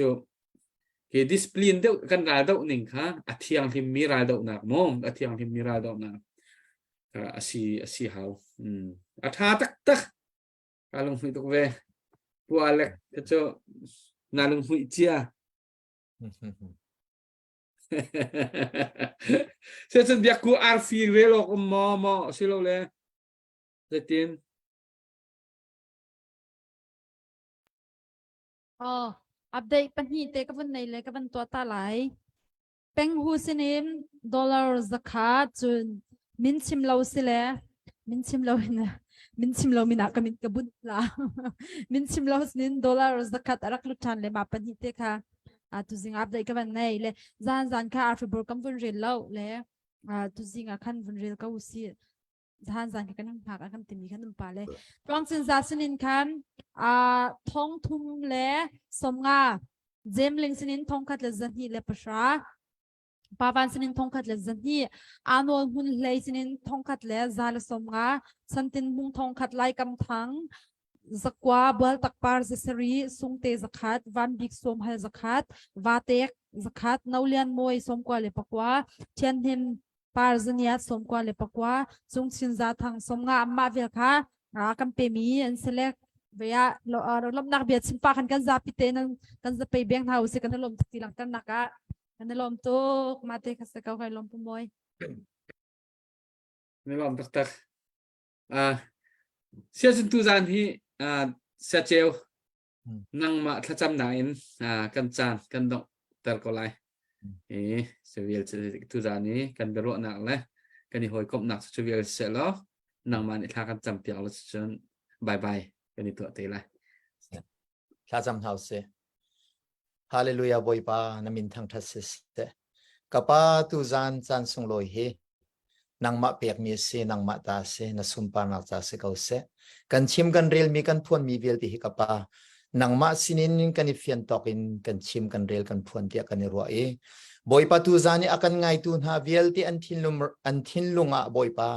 Speaker 2: ดิสพลินเดียวกันรายเดียวหนึ่งค่ะอาทิตย์ที่มีรายเดียวหนักมองอาทิตย์ที่มีรายเดียวหนักอาศีหาวอาทาตักการลงหุ่ยตุกเวปัวเล็กก็จะนาลงหุ่ยเจียเสร็จเดี๋ยวกูอาร์ฟีเวลก็มอสิโลเลยเจ็ดทีน
Speaker 3: อัปเดตปัญหาเตกับวันไหนเลยกับวันตัวตาไหลเป็งหูสินิมดอลลาร์สักขาจุนมินชิมเราสิเลมินชิมเราเนี่ยมินชิมเรามีนักมินกระบุนละมินชิมเราสินินดอลลาร์สักขาตรักลุชันเลยมาปัญหาเตค่ะตุจิงอัปเดตกับวันไหนเลยจานค่ะอาร์ฟิบอร์กัมวันเรียลเล่าเลยตุจิงขันวันเรียลก็อุสิจานกันนั่งพักกันติมีขันนุ่มปลาเลยตรงสินจาสินินขันท้องทุ่มเลยสมงาเจมลิงสินินท้องขัดเลยจันทีเลยปะชาปาวันสินินท้องขัดเลยจันทีอานวลหุ่นเลยสินินท้องขัดเลยซาลสมงาสันตินบุงท้องขัดไล่กำทังสักว่าบัลตักปาร์เซสรีสุงเตสักขัดวันบิกสมให้สักขัดวาเตกสักขัดนาเลียนมวยสมกว่าเลยปะกว่าเทียนหิมปาร์ซเนียสมกว่าเลยปะกว่าสุงสินจาทางสมงามาเวลค่ะกัมเปมีอันเซเล็กเวียเราลมนักเบียดสินปากันกันจะพิเตนันกันจะไปเบียงเท้าสิกันลมตีหลังกันนักกันลมตุกมาเตะกันสักเขาลมปุ่มวย
Speaker 2: นี่ลมตักเสียจนตูจานที่เสียเจลนั่งมาถ้าจำได้กันจานกันดอกแต่ก็ไรเสียเวลตูจานนี้กันเบรอหนักเลยกันนี่หอยกบหนักเสียเวลเสร็จแล้วนั่งมาเนี่ยถ้ากันจำเปียกแล้วจนบายกันนี่ตัวเตะเลย
Speaker 1: ถ้าจำเท่าเสฮาเลลูยาบอยปานามินทังทัศเสกับป้าตูจานส่งลอยเฮนังมาเปียกมีเสนังมาตาเสนสุมปานักตาเสเขาเสกันชิมกันเรียลมีกันพวนมีเวลที่กับป้านังมาสินินกันอิฟิยันตอกินกันชิมกันเรียลกันพวนที่กันรัวบอยปาตูจานี่อากันไงตูนฮาเวลที่อันทินลุงบอยปา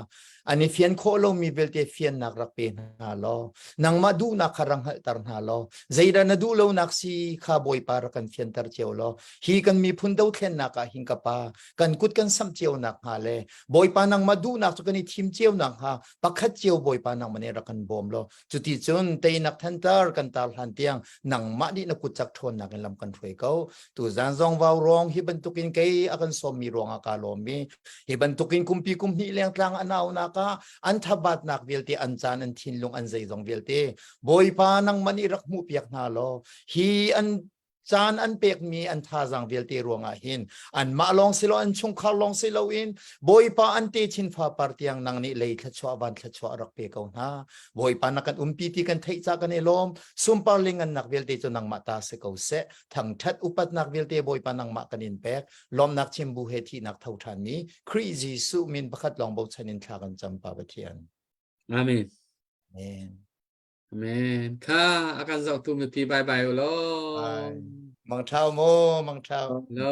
Speaker 1: อันนี้เฟียนโคโลมีเวลที่เฟียนนักรักเป็นฮาโลนังมาดูนักคารังหัลตารฮาโลใจดันดูโลนักสีข้าบอยปารักันเฟียนตารเจียวโลฮีกันมีพุนดาวเทนนักหิงกับปากันกุดกันซ้ำเจียวนักฮาเลบอยปานังมาดูนักสุกันนี่ทีมเจียวนักฮาปักขัดเจียวบอยปานังมันเอรักันบอมโลจุดที่จนเตยนักทันตาร์กันตาลหันเตียงนังมาดีนักกุดจักทนนักลำกันถวยเขาตูจานซองวาวรองฮิบันตุกินเกยอากันสมมีรองอากาลมีฮิบันตุกินคุมปีคุมนี่เลี้ยงกลางอนาวนักอันทับบัดนักเวลตีอันจานอันทินลงอันใจจงเวลตีบอยปานังมันอิรักมูเปียกนาโลฮีอันจานอันเปียกมีอันท่าจังเวลตีรวงอาหินอันมาลองสิโลอันชงขาลองสิโลอินบอยปาอันเตชินฟ้าปาร์ตียงนังนี่เลยทัชชัวบันทัชชัวรักเปียกเอาหน้าบอยปานักกันปีติกันไทยจากกันเอลมซุมปาร์ลิงอันนักเวลตีจนนังมาตาเสกเอาเสทั้งทัดอุปัตนักเวลตีบอยปานังมากันอินเปกลมนักชิมบุเฮที่นักเท่าทันนี้ครีจีสุมินประคัดลองบอกชันินทากันจำปาเทียน
Speaker 2: อาเมน
Speaker 1: Amen.
Speaker 2: Amen. Ka akan sa tumiti bye bye ulo.
Speaker 1: Mang thao mo, mang thao.